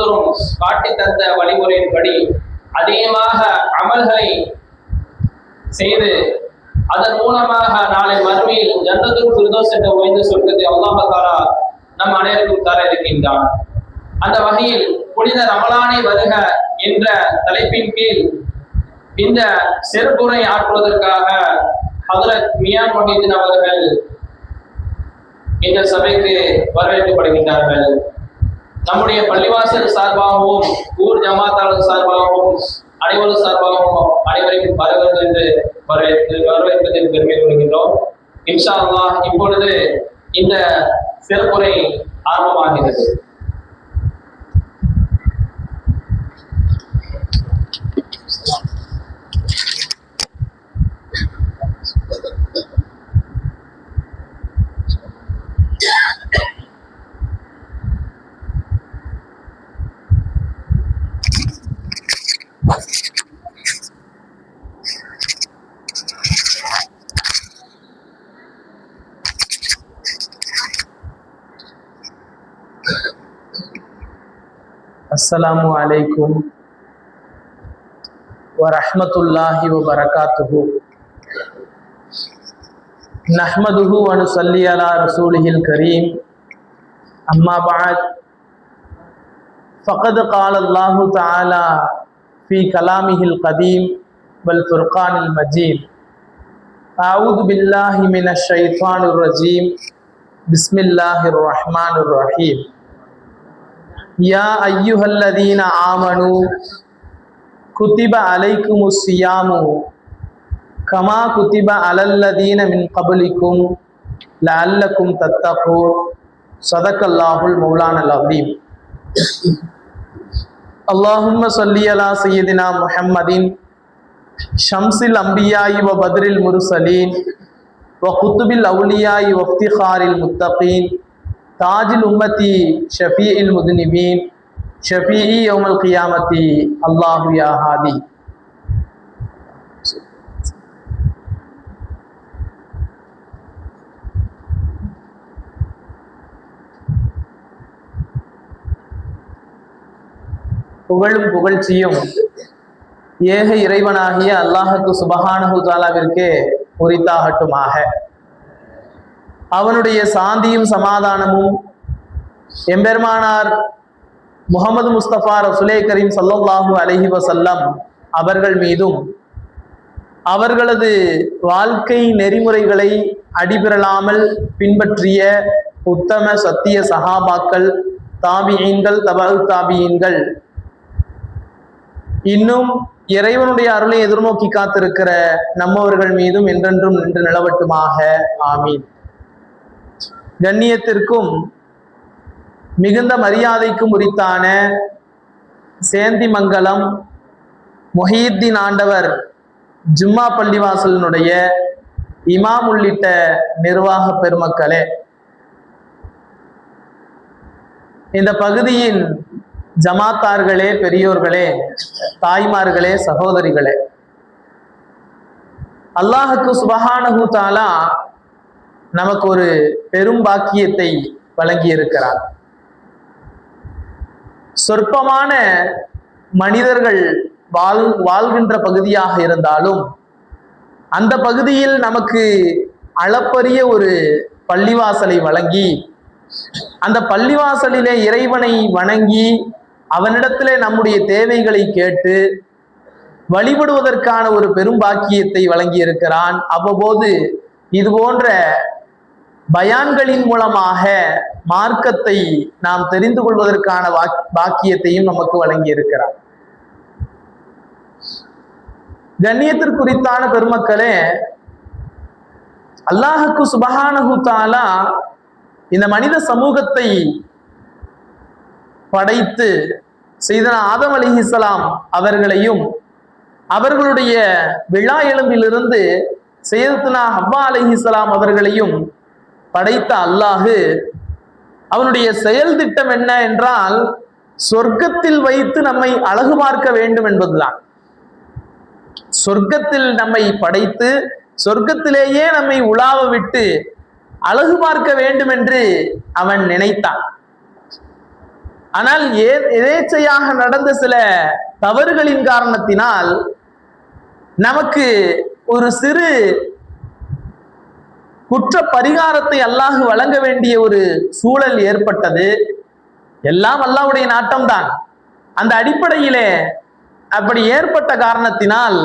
தூதரும் காட்டி தந்த வழிமுறையின்படி அதிகமாக அமல்களை செய்து அதன் மூலமாக நாளை மறுமையில் ஜன்னத்துல் ஃபிர்தௌஸ் என்ற உயர்ந்த சொர்க்கத்தை அல்லாஹ் தஆலா நம் அனைவருக்கும் தர இருக்கின்றான். அந்த வகையில் புனித ரமலானை வருக என்ற தலைப்பின் கீழ் இந்த சிறப்புரை ஆற்றுவதற்காக ஹஜ்ரத் மியான் முஹிதீன் அவர்கள் இந்த சபைக்கு வரவேற்கப்படுகின்றார்கள். நம்முடைய பள்ளிவாசல் சார்பாகவும் ஊர் ஜமாத்தாளர் சார்பாகவும் அனைவரும் சார்பாகவும் அனைவரையும் வரவேற்பதில் பெருமை கொள்கின்றோம். இன்ஷா அல்லாஹ் இப்பொழுது இந்த சிறப்புரை ஆரம்பமாகிறது. அஸ்ஸலாமு அலைக்கும் வரஹ்மத்துல்லாஹி வபரகாத்துஹு. நஹ்மதுஹு வ நுஸல்லி அலா ரசூலிஹில் கரீம். அம்மா பஅத். ஃபகத் கால அல்லாஹு தஆலா ஃபீ கலாமிஹில் கதீம் வல் ஃபுர்கானில் மஜீத். அஊது பில்லாஹி மினஷ் ஷைத்தானிர் ரஜீம். பிஸ்மில்லாஹிர் ரஹ்மானிர் ரஹீம். யா அய்யுஹல்லதீன ஆமனு குத்திப அலைக்குமுஸ் ஸியாமு கமா குத்திப அலல்லதீன மின் கப்லிக்கும் லஅல்லக்கும் தத்தகூன். ஸதகல்லாஹுல் மௌலானல் அஸீம். அல்லாஹும்ம ஸல்லி அலா சய்யிதினா முஹம்மதின் ஷம்ஸில் அம்பியாயி வ பத்ரில் முர்ஸலீன் வ குத்துபில் அவுலியாயி வ இஃப்திகாரில் முத்தகீன் தாஜில் உம்மத்தி ஷஃபீஇல் முதுனிபீன் ஷஃபீஇ யௌமல் கியாமத்தி அல்லாஹு யா ஹாதி. புகழும் புகழ்ச்சியும் ஏக இறைவனாகிய அல்லாஹுக்கு சுபஹானஹு தஆலாவிற்கே உரித்தாகட்டுமாக. அவனுடைய சாந்தியும் சமாதானமும் எம்பெருமானார் முஹம்மது முஸ்தபா ரசூலே கரீம் ஸல்லல்லாஹு அலைஹி வஸல்லம் அவர்கள் மீதும் அவர்களது வாழ்க்கை நெறிமுறைகளை அடிபிரலாமல் பின்பற்றிய உத்தம சத்திய சஹாபாக்கள், தாபிஈன்கள், தபஉ தாபிஈன்கள், இன்னும் இறைவனுடைய அருளை எதிர்நோக்கி காத்திருக்கிற நம்மவர்கள் மீதும் என்றென்றும் நின்று நிலவட்டுமாக. ஆமீன். கண்ணியத்திற்கும் மிகுந்த மரியாதைக்கும் உரித்தான சேந்திமங்கலம் முஹியுத்தீன் ஆண்டவர் ஜும்மா பள்ளிவாசலினுடைய இமாம் உள்ளிட்ட நிர்வாக பெருமக்களே, இந்த பகுதியின் ஜமாத்தார்களே, பெரியோர்களே, தாய்மார்களே, சகோதரிகளே, அல்லாஹுக்கு சுபஹானஹு தஆலா நமக்கு ஒரு பெரும் பாக்கியத்தை வழங்கி இருக்கிறார். சொற்பமான மனிதர்கள் வாழ்கின்ற பகுதியாக இருந்தாலும் அந்த பகுதியில் நமக்கு அளப்பரிய ஒரு பள்ளிவாசலை வழங்கி அந்த பள்ளிவாசலிலே இறைவனை வணங்கி அவனிடத்திலே நம்முடைய தேவைகளை கேட்டு வழிபடுவதற்கான ஒரு பெரும் பாக்கியத்தை வழங்கி இருக்கிறான். அவ்வப்போது இது போன்ற பயான்களின் மூலமாக மார்க்கத்தை நாம் தெரிந்து கொள்வதற்கான பாக்கியத்தையும் நமக்கு வழங்கி இருக்கிறார். கண்ணியத்திற்குரித்தான பெருமக்களே, அல்லாஹுக்கு சுபஹானஹு தஆலா இந்த மனித சமூகத்தை படைத்து சையதுனா ஆதம் அலைஹிஸ்ஸலாம் அவர்களையும் அவர்களுடைய விழா எலும்பிலிருந்து சையதுனா ஹவ்வா அலைஹிஸ்ஸலாம் அவர்களையும் படைத்த அல்லாஹு அவனுடைய செயல் திட்டம் என்ன என்றால் சொர்க்கத்தில் வைத்து நம்மை அழகு பார்க்க வேண்டும் என்பதுதான். சொர்க்கத்தில் நம்மை படைத்து சொர்க்கத்திலேயே நம்மை உலாவ விட்டு அழகு பார்க்க வேண்டும் என்று அவன் நினைத்தான். ஆனால் எதேச்சையாக நடந்த சில தவறுகளின் காரணத்தினால் நமக்கு ஒரு சிறு குற்ற பரிகாரத்தை அல்லாஹ் வழங்க வேண்டிய ஒரு சூழல் ஏற்பட்டது. எல்லாம் அல்லாஹ்வுடைய நாட்டம்தான். அந்த அடிப்படையிலே அப்படி ஏற்பட்ட காரணத்தினால்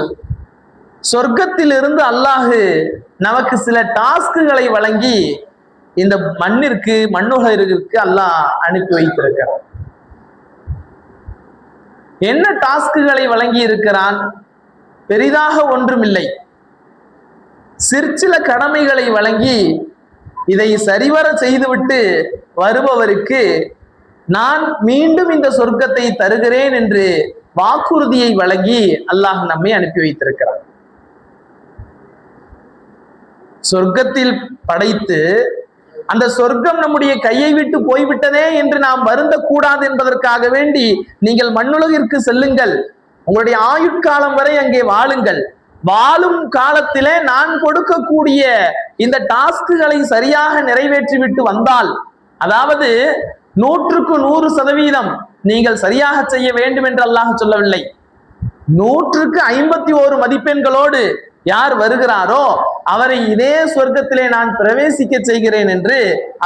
சொர்க்கத்திலிருந்து அல்லாஹ் நமக்கு சில டாஸ்குகளை வழங்கி இந்த மண்ணுலகிற்கு அல்லாஹ் அனுப்பி வைத்திருக்கிறான். என்ன டாஸ்குகளை வழங்கி இருக்கிறான்? பெரிதாக ஒன்றுமில்லை, சிற்சில கடமைகளை வழங்கி இதை சரிவர செய்துவிட்டு வருபவருக்கு நான் மீண்டும் இந்த சொர்க்கத்தை தருகிறேன் என்று வாக்குறுதியை வழங்கி அல்லாஹ் நம்மை அனுப்பி வைத்திருக்கிறார். சொர்க்கத்தில் படைத்து அந்த சொர்க்கம் நம்முடைய கையை விட்டு போய்விட்டதே என்று நாம் வருந்த கூடாது என்பதற்காக வேண்டி நீங்கள் மண்ணுலகிற்கு செல்லுங்கள், உங்களுடைய ஆயுட்காலம் வரை அங்கே வாழுங்கள், வாழும் காலத்திலே நான் கொடுக்கக்கூடிய இந்த டாஸ்குகளை சரியாக நிறைவேற்றிவிட்டு வந்தால், அதாவது 100% நீங்கள் சரியாக செய்ய வேண்டும் என்று அல்லாஹ் சொல்லவில்லை, 100க்கு 51 மதிப்பெண்களோடு யார் வருகிறாரோ அவரை இதே சொர்க்கத்திலே நான் பிரவேசிக்க செய்கிறேன் என்று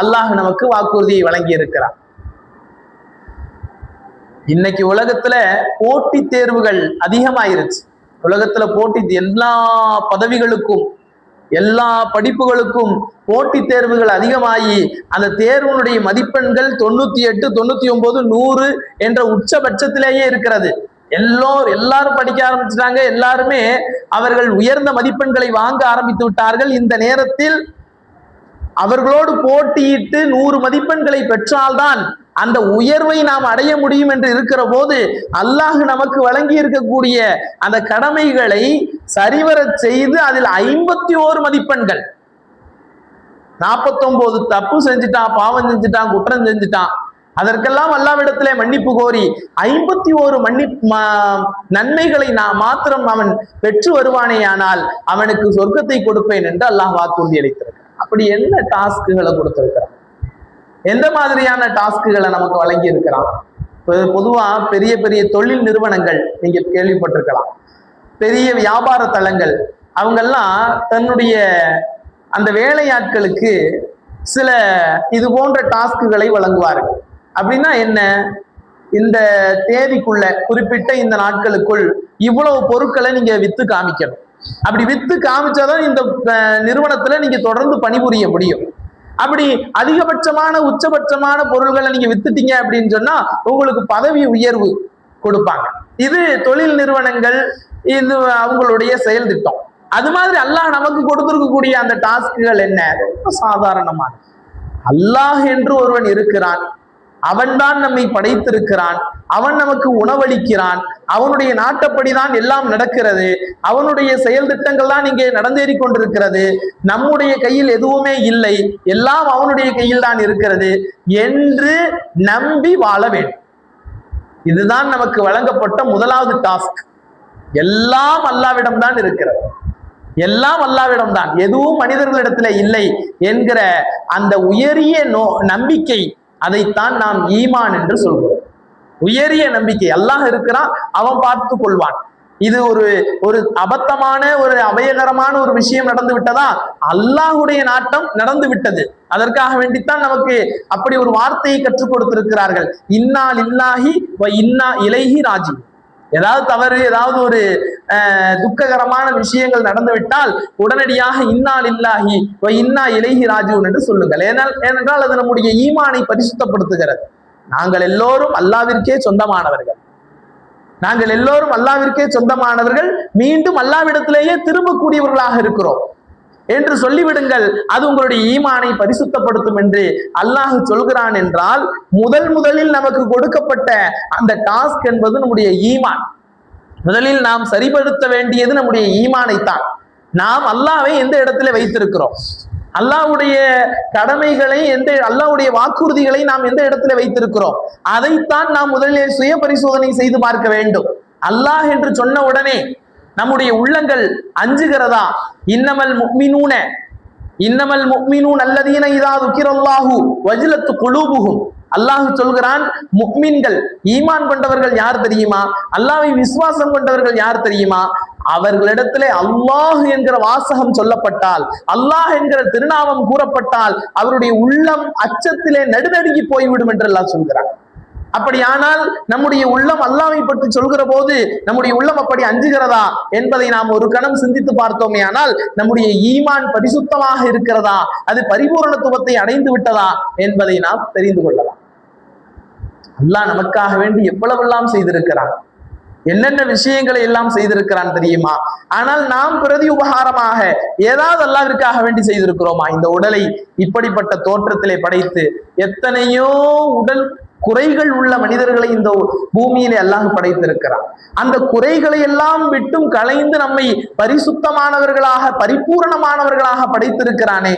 அல்லாஹ் நமக்கு வாக்குறுதியை வழங்கி இருக்கிறார். இன்னைக்கு உலகத்துல போட்டி தேர்வுகள் அதிகமாயிருச்சு. உலகத்துல போட்டி, எல்லா பதவிகளுக்கும் எல்லா படிப்புகளுக்கும் போட்டி தேர்வுகள் அதிகமாகி அந்த தேர்வுடைய மதிப்பெண்கள் 98, 99, 100 என்ற உச்சபட்சத்திலேயே இருக்கிறது. எல்லாரும் படிக்க ஆரம்பிச்சிட்டாங்க. எல்லாருமே அவர்கள் உயர்ந்த மதிப்பெண்களை வாங்க ஆரம்பித்து விட்டார்கள். இந்த நேரத்தில் அவர்களோடு போட்டியிட்டு 100 மதிப்பெண்களை பெற்றால்தான் அந்த உயர்வை நாம் அடைய முடியும் என்று இருக்கிற போது அல்லாஹ் நமக்கு வழங்கி இருக்கக்கூடிய அந்த கடமைகளை சரிவர செய்து அதில் 51 மதிப்பெண்கள், 49 தப்பு செஞ்சுட்டான், பாவம் செஞ்சுட்டான், குற்றம் செஞ்சுட்டான், அதற்கெல்லாம் அல்லாஹ்விடத்திலே மன்னிப்பு கோரி 51 நன்மைகளை மாத்திரம் அவன் பெற்று வருவானேயானால் அவனுக்கு சொர்க்கத்தை கொடுப்பேன் என்று அல்லாஹ் வாக்குறுதி அளித்திருக்கிறான். அப்படி என்ன டாஸ்குகளை கொடுத்திருக்கிறான்? எந்த மாதிரியான டாஸ்குகளை நமக்கு வழங்கி இருக்கிறான்? பொதுவா பெரிய பெரிய தொழில் நிறுவனங்கள் நீங்க கேள்விப்பட்டிருக்கலாம், பெரிய வியாபார தலங்கள், அவங்கெல்லாம் தன்னுடைய அந்த வேலையாட்களுக்கு சில இது போன்ற டாஸ்குகளை வழங்குவார்கள். அப்படின்னா என்ன? இந்த தேதிக்குள்ள குறிப்பிட்ட இந்த நாட்களுக்குள் இவ்வளவு பொருட்களை நீங்க வித்து காமிக்கணும். அப்படி வித்து காமிச்சாதான் இந்த நிறுவனத்துல நீங்க தொடர்ந்து பணிபுரிய முடியும். அப்படி அதிகபட்சமான உச்சபட்சமான பொருள்களை நீங்க வித்துட்டீங்க அப்படின்னு சொன்னா உங்களுக்கு பதவி உயர்வு கொடுப்பாங்க. இது தொழில் நிறுவனங்கள், இது அவங்களுடைய செயல் திட்டம். அது மாதிரி அல்லாஹ் நமக்கு கொடுத்திருக்கக்கூடிய அந்த டாஸ்குகள் என்ன? ரொம்ப சாதாரணமான, அல்லாஹ் என்று ஒருவன் இருக்கிறான், அவன்தான் நம்மை படைத்திருக்கிறான், அவன் நமக்கு உணவளிக்கிறான், அவனுடைய நாட்டப்படிதான் எல்லாம் நடக்கிறது, அவனுடைய செயல் திட்டங்கள் தான் இங்கே நடந்தேறி கொண்டிருக்கிறது, நம்முடைய கையில் எதுவுமே இல்லை, எல்லாம் அவனுடைய கையில் தான் இருக்கிறது என்று நம்பி வாழ வேண்டும். இதுதான் நமக்கு வழங்கப்பட்ட முதலாவது டாஸ்க். எல்லாம் அல்லாஹ்விடம் தான் இருக்கிறது, எல்லாம் அல்லாஹ்விடம் தான், எதுவும் மனிதர்களிடத்துல இல்லை என்கிற அந்த உயரிய நம்பிக்கை, அதைத்தான் நாம் ஈமான் என்று சொல்கிறோம். உயரிய நம்பிக்கை, அல்லாஹ் இருக்கிறான், அவன் பார்த்து கொள்வான். இது ஒரு அபத்தமான ஒரு அபயகரமான ஒரு விஷயம் நடந்து விட்டதா? அல்லாஹுடைய நாட்டம் நடந்து விட்டது. அதற்காக வேண்டித்தான் நமக்கு அப்படி ஒரு வார்த்தையை கற்றுக் கொடுத்திருக்கிறார்கள், இன்னா லில்லாஹி வ இன்னா இலைஹி ராஜிஊன். ஏதாவது தவறு, ஏதாவது ஒரு துக்ககரமான விஷயங்கள் நடந்துவிட்டால் உடனடியாக இன்னா லில்லாஹி வ இன்னா இலைஹி ராஜிஊன் என்று சொல்லுங்கள். ஏனென்றால் அது நம்முடைய ஈமானை பரிசுத்தப்படுத்துகிறது. நாங்கள் எல்லோரும் அல்லாஹ்விற்கே சொந்தமானவர்கள், நாங்கள் எல்லோரும் அல்லாஹ்விற்கே சொந்தமானவர்கள், மீண்டும் அல்லாஹ்விடத்திலேயே திரும்பக்கூடியவர்களாக இருக்கிறோம் என்று சொல்லிவிடுங்கள். அது உங்களுடைய ஈமானை பரிசுத்தப்படுத்தும் என்று அல்லாஹ் சொல்கிறான். என்றால் முதலில் நமக்கு கொடுக்கப்பட்ட அந்த டாஸ்க் என்பது நம்முடைய ஈமான். முதலில் நாம் சரிபடுத்த வேண்டியது நம்முடைய ஈமானைத்தான். நாம் அல்லாஹ்வை எந்த இடத்துல வைத்திருக்கிறோம், அல்லாஹ்வுடைய கடமைகளை அல்லாஹ்வுடைய வாக்குறுதிகளை நாம் எந்த இடத்துல வைத்திருக்கிறோம், அதைத்தான் நாம் முதலில் சுய பரிசோதனை செய்து பார்க்க வேண்டும். அல்லாஹ் என்று சொன்ன உடனே நம்முடைய உள்ளங்கள் அஞ்சுகிறதா? இன்னமல் முஃமினூன அல்லதீன இதா ذுகிரல்லாஹு வஜ்லத் குலூபுஹும். அல்லாஹ் சொல்கிறான், முஃமின்கள் ஈமான் கொண்டவர்கள் யார் தெரியுமா, அல்லாஹ்வை விசுவாசம் கொண்டவர்கள் யார் தெரியுமா, அவர்களிடத்திலே அல்லாஹ் என்கிற வாசகம் சொல்லப்பட்டால், அல்லாஹ் என்கிற திருநாமம் கூறப்பட்டால் அவருடைய உள்ளம் அச்சத்திலே நடுநடுங்கி போய்விடும் என்று அல்லாஹ் சொல்கிறான். அப்படியானால் நம்முடைய உள்ளம் அல்லாஹ்வை பற்றி சொல்கிற போது நம்முடைய உள்ளம் அப்படி அஞ்சுகிறதா என்பதை நாம் ஒரு கணம் சிந்தித்து பார்த்தோமே ஆனால் நம்முடைய ஈமான் பரிசுத்தமாக இருக்கிறதா, அது பரிபூரணத்துவத்தை அடைந்து விட்டதா என்பதை நாம் தெரிந்து கொள்ளலாம். அல்லாஹ் நமக்காக வேண்டி எவ்வளவெல்லாம் செய்திருக்கிறான், என்னென்ன விஷயங்களை எல்லாம் செய்திருக்கிறான் தெரியுமா? ஆனால் நாம் பிரதி உபகாரமாக ஏதாவது அல்லாஹ்விற்காக வேண்டி செய்திருக்கிறோமா? இந்த உடலை இப்படிப்பட்ட தோற்றத்திலே படைத்து எத்தனையோ உடல் குறைகள் உள்ள மனிதர்களை இந்த பூமியிலே அல்லாஹ் படைத்திருக்கிறான். அந்த குறைகளை எல்லாம் விட்டும் களைந்து நம்மை பரிசுத்தமானவர்களாக பரிபூரணமானவர்களாக படைத்திருக்கிறானே,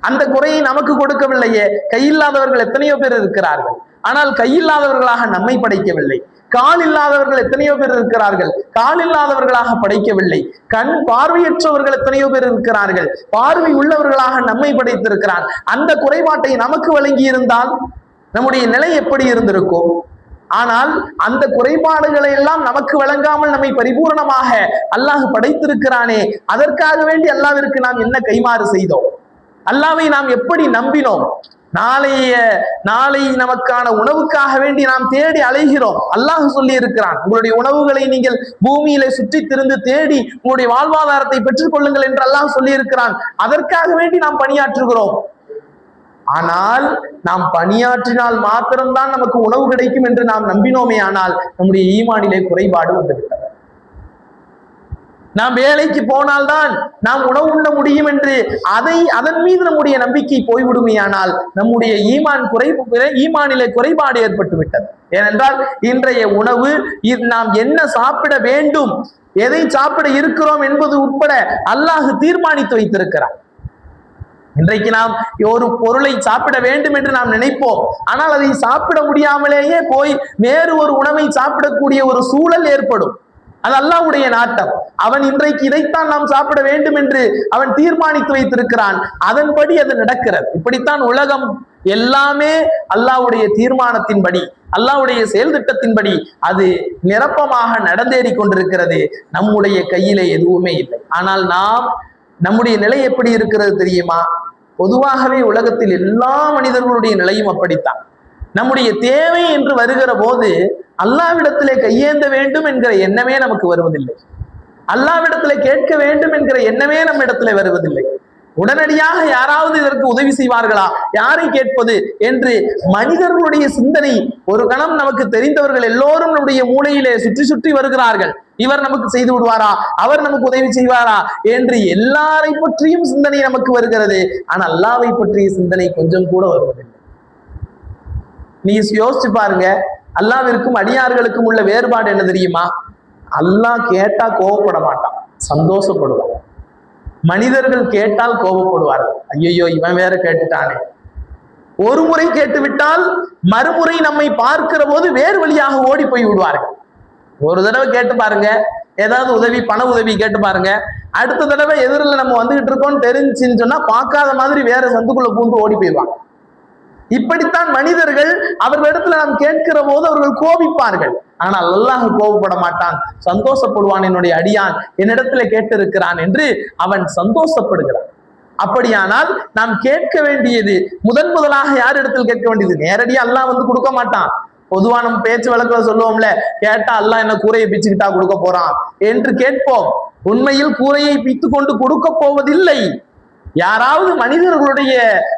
அந்த குறையை நமக்கு கொடுக்கவில்லையே. கையில்லாதவர்கள் எத்தனையோ பேர் இருக்கிறார்கள், ஆனால் கையில்லாதவர்களாக நம்மை படைக்கவில்லை. கால் இல்லாதவர்கள் எத்தனையோ பேர் இருக்கிறார்கள், கால் இல்லாதவர்களாக படைக்கவில்லை. கண் பார்வையற்றவர்கள் எத்தனையோ பேர் இருக்கிறார்கள், பார்வை உள்ளவர்களாக நம்மை படைத்திருக்கிறான். அந்த குறைபாட்டை நமக்கு வழங்கி இருந்தால் நம்முடைய நிலை எப்படி இருந்திருக்கும்? ஆனால் அந்த குறைபாடுகளை எல்லாம் நமக்கு வழங்காமல் நம்மை பரிபூர்ணமாக அல்லாஹ் படைத்திருக்கிறானே, அதற்காக வேண்டி அல்லாஹ்விற்கு நாம் என்ன கைமாறு செய்தோம்? அல்லாஹ்வை நாம் எப்படி நம்பினோம்? நாளை நமக்கான உணவுக்காக வேண்டி நாம் தேடி அலைகிறோம். அல்லாஹ் சொல்லி இருக்கிறான், உங்களுடைய உணவுகளை நீங்கள் பூமியிலே சுற்றி திரிந்து தேடி உங்களுடைய வாழ்வாதாரத்தை பெற்றுக் கொள்ளுங்கள் என்று அல்லாஹ் சொல்லி இருக்கிறான். அதற்காக வேண்டி நாம் பணியாற்றுகிறோம். ஆனால் நாம் பணியாற்றினால் மாத்திரம்தான் நமக்கு உணவு கிடைக்கும் என்று நாம் நம்பினோமே ஆனால் நம்முடைய ஈமானிலே குறைபாடு வந்துவிட்டது. நாம் வேலைக்கு போனால்தான் நாம் உணவு உண்ண முடியும் என்று அதன் மீது நம்முடைய நம்பிக்கை போய்விடுமையானால் நம்முடைய ஈமானிலே குறைபாடு ஏற்பட்டு விட்டது. ஏனென்றால் இன்றைய உணவு நாம் என்ன சாப்பிட வேண்டும், எதை சாப்பிட இருக்கிறோம் என்பது உட்பட அல்லாஹ் தீர்மானித்து வைத்திருக்கிறார். இன்றைக்கு நாம் ஒரு பொருளை சாப்பிட வேண்டும் என்று நாம் நினைப்போம், ஆனால் அதை சாப்பிட முடியாமலேயே போய் வேறு ஒரு உணவை சாப்பிடக்கூடிய ஒரு சூழல் ஏற்படும். அது அல்லாஹ்வுடைய நாட்டம். அவன் இன்றைக்கு இதைத்தான் நாம் சாப்பிட வேண்டும் என்று அவன் தீர்மானித்து வைத்திருக்கிறான். அதன்படி அது நடக்கிறது. இப்படித்தான் உலகம் எல்லாமே அல்லாஹ்வுடைய தீர்மானத்தின்படி, அல்லாஹ்வுடைய செயல் திட்டத்தின்படி அது நிரப்பமாக நடந்தேறி கொண்டிருக்கிறது. நம்முடைய கையிலே எதுவுமே இல்லை. ஆனால் நம்முடைய நிலை எப்படி இருக்கிறது தெரியுமா? பொதுவாகவே உலகத்தில் எல்லா மனிதர்களுடைய நிலையும் அப்படித்தான். நம்முடைய தேவை என்று வருகிற போது அல்லாஹ்விடத்திலே கையேந்த வேண்டும் என்கிற எண்ணமே நமக்கு வருவதில்லை. அல்லாஹ்விடத்திலே கேட்க வேண்டும் என்கிற எண்ணமே நம்ம இடத்துல வருவதில்லை. உடனடியாக யாராவது இதற்கு உதவி செய்வார்களா, யாரை கேட்பது என்று மனிதர்களுடைய சிந்தனை ஒரு கணம் நமக்கு தெரிந்தவர்கள் எல்லோரும் நம்முடைய மூளையிலே சுற்றி சுற்றி வருகிறார்கள். இவர் நமக்கு செய்து விடுவாரா, அவர் நமக்கு உதவி செய்வாரா என்று எல்லாரை பற்றியும் சிந்தனை நமக்கு வருகிறது. ஆனால் அல்லாஹ்வை பற்றிய சிந்தனை கொஞ்சம் கூட வருவதில்லை. நீங்க யோசிச்சு பாருங்க, அல்லாஹ்விற்கும் அடியார்களுக்கும் உள்ள வேறுபாடு என்ன தெரியுமா? அல்லாஹ் கேட்டா கோபப்பட மாட்டான், சந்தோஷப்படுவான். மனிதர்கள் கேட்டால் கோபப்படுவார்கள். ஐயோ இவன் வேற கேட்டுட்டானே. ஒரு முறை கேட்டுவிட்டால் மறுமுறை நம்மை பார்க்கிற போது வேறு வழியாக ஓடி போய் விடுவார்கள். ஒரு தடவை கேட்டு பாருங்க, ஏதாவது உதவி, பண உதவி கேட்டு பாருங்க, அடுத்த தடவை எதிரில் நம்ம வந்துகிட்டு இருக்கோம்னு தெரிஞ்சுன்னு சொன்னா பார்க்காத மாதிரி வேற சந்துக்குள்ள பூந்து ஓடி போயிடுவாங்க. இப்படித்தான் மனிதர்கள் அவர்களிடத்துல நாம் கேட்கிற போது அவர்கள் கோபிப்பார்கள். ஆனால் அல்லாஹ் கோபப்பட மாட்டான், சந்தோஷப்படுவான். என்னுடைய அடியான் என்னிடத்துல கேட்டு இருக்கிறான் என்று அவன் சந்தோஷப்படுகிறான். அப்படியானால் நாம் கேட்க வேண்டியது முதலாக யார் இடத்தில் கேட்க வேண்டியது? நேரடியா அல்லாஹ் வந்து கொடுக்க மாட்டான். பொதுவா நம்ம பேச்சு வழக்கில் சொல்லுவோம்ல, கேட்டா அல்லாஹ் என்ன கூரையை பிச்சுக்கிட்டா கொடுக்க போறான் என்று கேட்போம். உண்மையில் கூரையை பித்து கொண்டு கொடுக்க போவதில்லை. யாராவது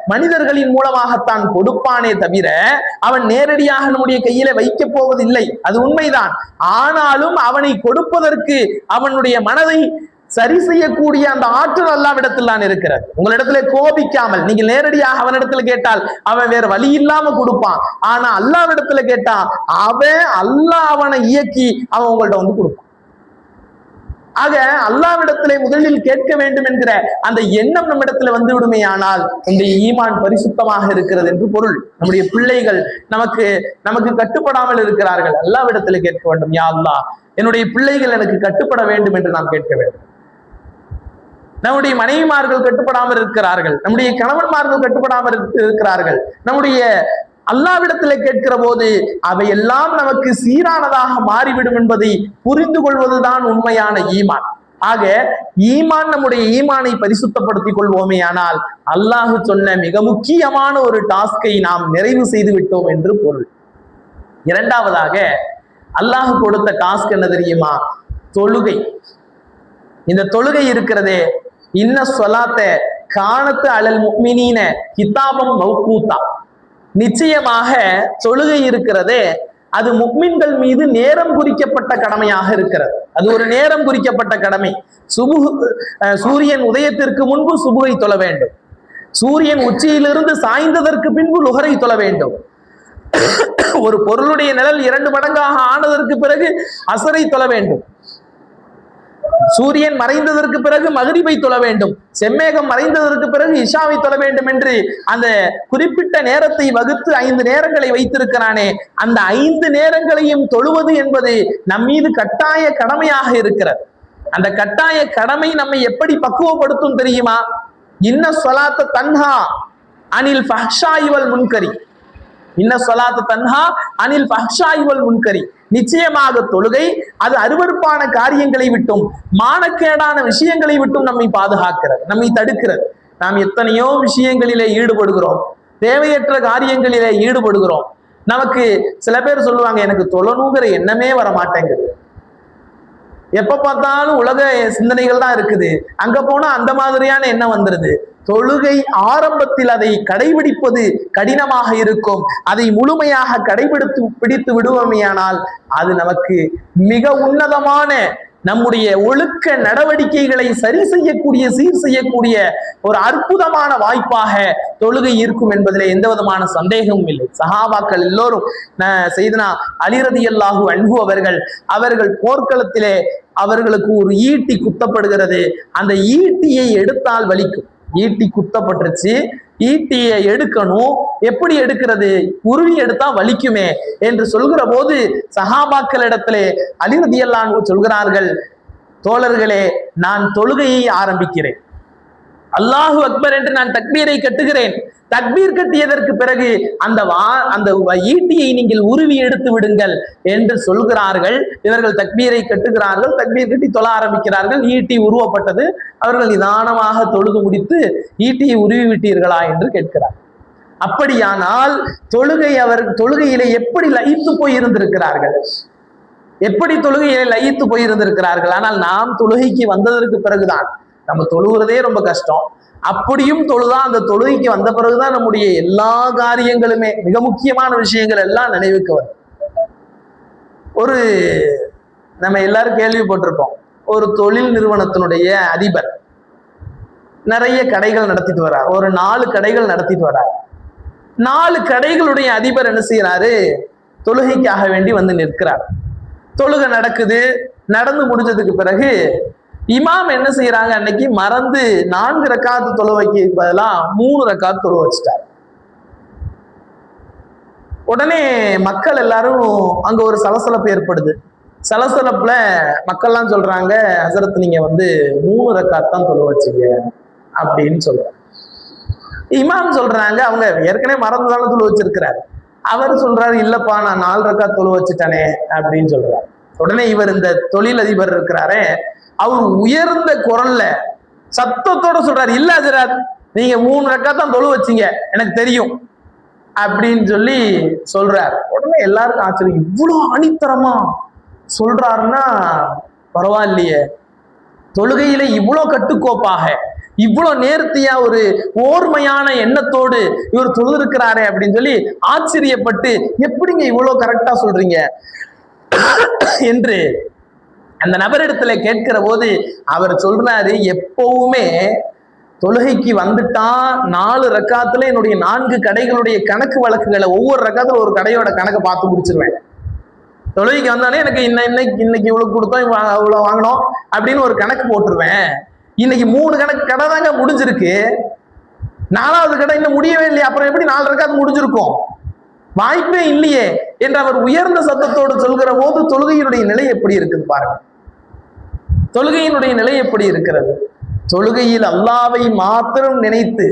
மனிதர்களின் மூலமாகத்தான் கொடுப்பானே தவிர அவன் நேரடியாக நம்முடைய கையில வைக்க போவதில்லை. அது உண்மைதான். ஆனாலும் அவனை கொடுப்பதற்கு அவனுடைய மனதை சரி செய்யக்கூடிய அந்த ஆற்றல் அல்லாஹ்விடத்தில் தான் இருக்கிறது. உங்களிடத்துல கோபிக்காமல் நீங்க நேரடியாக அவனிடத்துல கேட்டால் அவன் வேற வழி இல்லாம கொடுப்பான். ஆனா அல்லாஹ்விடத்துல கேட்டா அல்லாஹ் அவனை இயக்கி அவன் உங்கள்ட்ட வந்து கொடுப்பான். ஆக அல்லாஹ்விடத்திலே முதலில் கேட்க வேண்டும் என்கிற அந்த எண்ணம் நம்மிடத்துல வந்து விடுமே ஆனால் இந்த ஈமான் பரிசுத்தமாக இருக்கிறது என்று பொருள். நம்முடைய பிள்ளைகள் நமக்கு கட்டுப்படாமல் இருக்கிறார்கள், அல்லாஹ்விடத்திலே கேட்க வேண்டும். யா அல்லாஹ், என்னுடைய பிள்ளைகள் எனக்கு கட்டுப்பட வேண்டும் என்று நாம் கேட்க வேண்டும். நம்முடைய மனைவிமார்கள் கட்டுப்படாமல் இருக்கிறார்கள், நம்முடைய கணவன்மார்கள் கட்டுப்படாமல் இருக்கிறார்கள், நம்முடைய அல்லாஹ்விடத்திலே கேட்கிற போது அவையெல்லாம் நமக்கு சீரானதாக மாறிவிடும் என்பதை புரிந்து கொள்வதுதான் உண்மையான ஈமான். ஆக ஈமான், நம்முடைய ஈமானை பரிசுத்தப்படுத்திக் கொள்வோமே ஆனால் அல்லாஹ் சொன்ன மிக முக்கியமான ஒரு டாஸ்கை நாம் நிறைவு செய்து விட்டோம் என்று பொருள். இரண்டாவதாக அல்லாஹ் கொடுத்த டாஸ்க் என்ன தெரியுமா? தொழுகை. இந்த தொழுகை இருக்கிறதே, இன்ன சொலாத்த கானத்து அலல் முஃமினீன கிதாபம் மௌகூத்தா, நிச்சயமாக தொழுகை இருக்கிறதே அது முஃமின்கள் மீது நேரம் குறிக்கப்பட்ட கடமையாக இருக்கிறது. அது ஒரு நேரம் குறிக்கப்பட்ட கடமை. சூரியன் உதயத்திற்கு முன்பு சுபுகை தொழ வேண்டும், சூரியன் உச்சியிலிருந்து சாய்ந்ததற்கு பின்பு லுஹரை தொழ வேண்டும், ஒரு பொருளுடைய நிழல் 2 மடங்காக ஆனதற்கு பிறகு அசரை தொழ வேண்டும், சூரியன் மறைந்ததற்கு பிறகு மகரிபை தொழ வேண்டும், செம்மேகம் மறைந்ததற்கு பிறகு இஷாவை தொழ வேண்டும் என்று அந்த குறிப்பிட்ட நேரத்தை வகுத்து 5 நேரங்களை வைத்திருக்கிறானே, அந்த 5 நேரங்களையும் தொழுவது என்பது நம் மீது கட்டாய கடமையாக இருக்கிறது. அந்த கட்டாய கடமை நம்மை எப்படி பக்குவப்படுத்தும் தெரியுமா? இன்ன ஸலாத்த தன்ஹா அனில் ஃபஹ்ஷாஇ வல் முன்கரி, இன்ன ஸலாத்த தன்ஹா அனில் ஃபஹ்ஷாஇ வல் முன்கரி, நிச்சயமாக தொழுகை அது அருவருப்பான காரியங்களை விட்டும் மானக்கேடான விஷயங்களை விட்டும் நம்மை பாதுகாக்கிறது, நம்மை தடுக்கிறது. நாம் எத்தனையோ விஷயங்களிலே ஈடுபடுகிறோம், தேவையற்ற காரியங்களிலே ஈடுபடுகிறோம். நமக்கு சில பேர் சொல்லுவாங்க, எனக்கு தொழணுங்கிற எண்ணமே வர மாட்டேங்குது, எப்ப பார்த்தாலும் உலக சிந்தனைகள் தான் இருக்குது, அங்க போனா அந்த மாதிரியான எண்ணம் வந்துருது. தொழுகை ஆரம்பத்தில் அதை கடைபிடிப்பது கடினமாக இருக்கும், அதை முழுமையாக பிடித்து விடுவோமேயானால் அது நமக்கு மிக உன்னதமான நம்முடைய ஒழுக்க நடவடிக்கைகளை சரி செய்யக்கூடிய, சீர் செய்யக்கூடிய ஒரு அற்புதமான வாய்ப்பாக தொழுகை இருக்கும் என்பதிலே எந்த விதமான சந்தேகமும் இல்லை. சஹாபாக்கள் எல்லோரும் செய்தனா அலி ரலியல்லாஹு அன்ஹு அவர்கள் போர்க்களத்திலே அவர்களுக்கு ஒரு ஈட்டி குத்தப்படுகிறது, அந்த ஈட்டியை எடுத்தால் வலிக்கும், ஈட்டி குத்தப்பட்டுருச்சு, ஈட்டியை எடுக்கணும், எப்படி எடுக்கிறது, உருவி எடுத்தா வலிக்குமே என்று சொல்கிற போது சஹாபாக்களிடத்திலே அலி ரலியல்லாஹு அன்ஹு சொல்கிறார்கள், தோழர்களே நான் தொழுகையை ஆரம்பிக்கிறேன், அல்லாஹு அக்பர் என்று நான் தக்பீரை கட்டுகிறேன், தக்பீர் கட்டியதற்கு பிறகு அந்த ஈட்டியை நீங்கள் உருவி எடுத்து விடுங்கள் என்று சொல்கிறார்கள். இவர்கள் தக்பீரை கட்டுகிறார்கள், தக்பீர் கட்டி தொழ ஆரம்பிக்கிறார்கள், ஈட்டி உருவப்பட்டது, அவர்கள் நிதானமாக தொழுது முடித்து ஈட்டியை உருவி விட்டீர்களா என்று கேட்கிறார். அப்படியானால் தொழுகையிலே எப்படி லயித்து போய் இருந்திருக்கிறார்கள், எப்படி தொழுகையிலே லயித்து போய் இருந்திருக்கிறார்கள். ஆனால் நாம் தொழுகைக்கு வந்ததற்கு பிறகுதான், நம்ம தொழுகிறதே ரொம்ப கஷ்டம், அப்படியும் தொழுதா அந்த தொழுகைக்கு வந்த பிறகுதான் நம்முடைய எல்லா காரியங்களுமே, மிக முக்கியமான விஷயங்கள் எல்லாம் நினைவுக்கு வரும். நம்ம எல்லாரும் கேள்விப்பட்டிருப்போம், ஒரு தொழில் நிறுவனத்தினுடைய அதிபர் நிறைய கடைகள் நடத்திட்டு வர்றார், ஒரு 4 கடைகள் நடத்திட்டு வர்றார். 4 கடைகளுடைய அதிபர் என்ன செய்யறாரு, தொழுகைக்காக வேண்டி வந்து நிற்கிறார். தொழுகை நடக்குது, நடந்து முடிஞ்சதுக்கு பிறகு இமாம் என்ன செய்யறாங்க, அன்னைக்கு மறந்து 4 ரக்காத்து தொழுவைக்கு பதிலா 3 ரக்காத்து தொழு வச்சுட்டார். உடனே மக்கள் எல்லாரும் அங்க ஒரு சலசலப்பு ஏற்படுது. சலசலப்புல மக்கள்லாம் சொல்றாங்க, ஹஸரத் நீங்க 3 ரக்காத் தான் தொழு வச்சீங்க அப்படின்னு சொல்றாங்க. இமாம் சொல்றாங்க, அவங்க ஏற்கனவே மறந்துதான தொழு வச்சிருக்கிறாரு. அவர் சொல்றாரு, இல்லப்பா நான் 4 ரக்காத் தொழு வச்சுட்டானே அப்படின்னு சொல்றாரு. உடனே இவர் இந்த தொழிலதிபர் இருக்கிறாரே, அவர் உயர்ந்த குரல்ல சத்தத்தோட சொல்றாரு, இல்ல ஹஜ்ரத் நீங்க 3 ரக்காத் தான் தொழு வச்சீங்க, எனக்கு தெரியும் அப்படின்னு சொல்லி சொல்றாரு. உடனே எல்லாருக்கும் ஆச்சரியம், இவ்வளவு ஆணித்தரமா சொல்றாருன்னா பரவாயில்லையே, தொழுகையில இவ்வளவு கட்டுக்கோப்பாக, இவ்வளவு நேர்த்தியா, ஒரு ஓர்மையான எண்ணத்தோடு இவர் தொழுதிருக்கிறாரே அப்படின்னு சொல்லி ஆச்சரியப்பட்டு, எப்படிங்க இவ்வளவு கரெக்டா சொல்றீங்க என்று அந்த நபரிடத்துல கேட்கிற போது அவர் சொல்றாரு, எப்பவுமே தொழுகைக்கு வந்துட்டா 4 ரக்காத்துல என்னுடைய 4 கடைகளுடைய கணக்கு வழக்குகளை, ஒவ்வொரு ரக்காத்துல ஒரு கடையோட கணக்கை பார்த்து முடிச்சிருவேன். தொழுகைக்கு வந்தானே எனக்கு இன்னைக்கு இவ்வளவு கொடுத்தோம், இவ்வளவு வாங்கணும் அப்படின்னு ஒரு கணக்கு போட்டுருவேன். இன்னைக்கு 3 கடை தாங்க முடிஞ்சிருக்கு, 4வது கடை இன்னும் முடியவே இல்லையா, அப்புறம் எப்படி 4 ரக்காத்து முடிஞ்சிருக்கும், வாய்ப்பே இல்லையே என்று அவர் உயர்ந்த சத்தத்தோடு சொல்கிற போது தொழுகையினுடைய நிலை எப்படி இருக்குது பாருங்க. தொழுகையினுடைய நிலை எப்படி இருக்கிறது. தொழுகையில் அல்லாவை மாத்திரம் நினைத்து,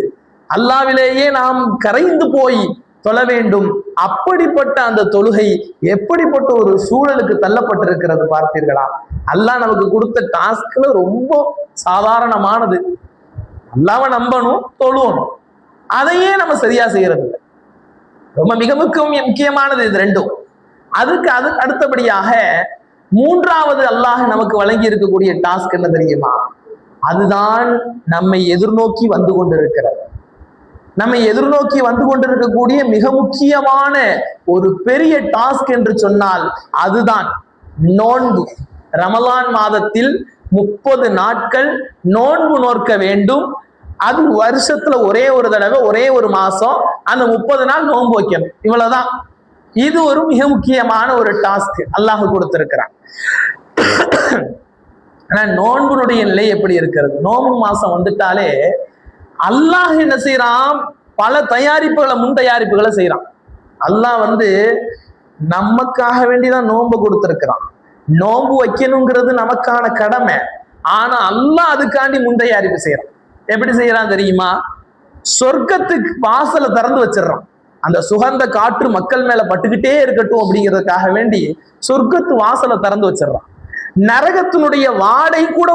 அல்லாவிலேயே நாம் கரைந்து போய் தொழ வேண்டும். அப்படிப்பட்ட அந்த தொழுகை எப்படிப்பட்ட ஒரு சூழலுக்கு தள்ளப்பட்டிருக்கிறது பார்த்தீர்களா? அல்லாஹ் நமக்கு கொடுத்த டாஸ்க்ல ரொம்ப சாதாரணமானது. அல்லாஹ்வை நம்பணும், தொழுவணும். அதையே நம்ம சரியா செய்யறது இல்லை. ரொம்ப மிக முக்கியமானது இது ரெண்டும். அதுக்கு அடுத்தபடியாக மூன்றாவது அல்லாஹ் நமக்கு வழங்கி இருக்கக்கூடிய டாஸ்க் என்ன தெரியுமா? அதுதான் நம்மை எதிர்நோக்கி வந்து கொண்டிருக்கிறது. நம்மை எதிர்நோக்கி வந்து கொண்டிருக்கக்கூடிய மிக முக்கியமான ஒரு பெரிய டாஸ்க் என்று சொன்னால் அதுதான் நோன்பு. ரமலான் மாதத்தில் 30 நாட்கள் நோன்பு நோக்க வேண்டும். அது வருஷத்துல ஒரே ஒரு தடவை, ஒரே ஒரு மாசம் அந்த 30 நாள் நோன்பு வைக்கணும். இவ்வளவுதான். இது ஒரு மிக முக்கியமான ஒரு டாஸ்க் அல்லாஹ் கொடுத்திருக்கிறான். ஆனா நோன்புடைய நிலை எப்படி இருக்கிறது? நோன்பு மாசம் வந்துட்டாலே அல்லாஹ் என்ன செய்யறான்? பல தயாரிப்புகளை, முன் தயாரிப்புகளை செய்யறான். அல்லாஹ் நமக்காக வேண்டிதான் நோன்பு கொடுத்திருக்கிறான். நோன்பு வைக்கணுங்கிறது நமக்கான கடமை. ஆனா அல்லாஹ் அதுக்காண்டி முன் தயாரிப்பு செய்யறான். எப்படி செய்யறான் தெரியுமா? சொர்க்கத்துக்கு வாசலை திறந்து வச்சிடறான். அந்த சுகந்த காற்று மக்கள் மேல பட்டுக்கிட்டே இருக்கட்டும் அப்படிங்கிறதுக்காக வேண்டி சொர்க்கத்து வாசலை திறந்து வச்சிடறான். நரகத்தினுடைய வாடை கூட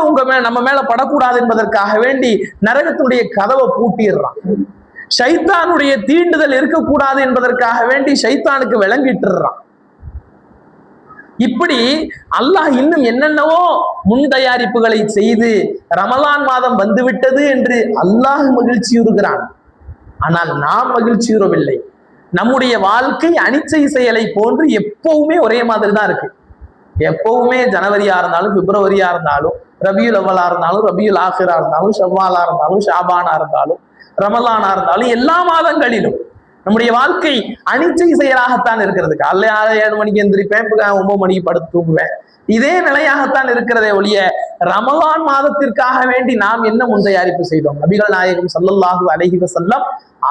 நம்ம மேல படக்கூடாது என்பதற்காக வேண்டி நரகத்தினுடைய கதவை பூட்டிடுறான். ஷைத்தானுடைய தீண்டுதல் இருக்கக்கூடாது என்பதற்காக வேண்டி ஷைத்தானுக்கு விளங்கிட்டுறான். இப்படி அல்லாஹ் இன்னும் என்னென்னவோ முன் தயாரிப்புகளை செய்து ரமலான் மாதம் வந்துவிட்டது என்று அல்லாஹ் மகிழ்ச்சியுறுகிறான். ஆனால் நாம் மகிழ்ச்சியுறவில்லை. நம்முடைய வாழ்க்கை அனிச்சை செயலை போன்று எப்பவுமே ஒரே மாதிரி தான் இருக்கு. எப்பவுமே ஜனவரியா இருந்தாலும், பிப்ரவரியா இருந்தாலும், ரபியுல் அவ்வலா இருந்தாலும், ரபியுல் ஆஹிரா இருந்தாலும், ஷவ்வாலா இருந்தாலும், ஷாபானா இருந்தாலும், ரமலானா இருந்தாலும், எல்லா மாதங்களிலும் நம்முடைய வாழ்க்கை அனிச்சை செயலாகத்தான் இருக்கிறது. காலைல 7 மணிக்கு எந்திரிப்பேன், 9 மணிக்கு படுத்து தூங்குவேன். இதே நிலையாகத்தான் இருக்கிறதே ஒழிய ரமலான் மாதத்திற்காக வேண்டி நாம் என்ன முன் தயாரிப்பு செய்தோம்? நபிகள் நாயகம் ஸல்லல்லாஹு அலைஹி வஸல்லம்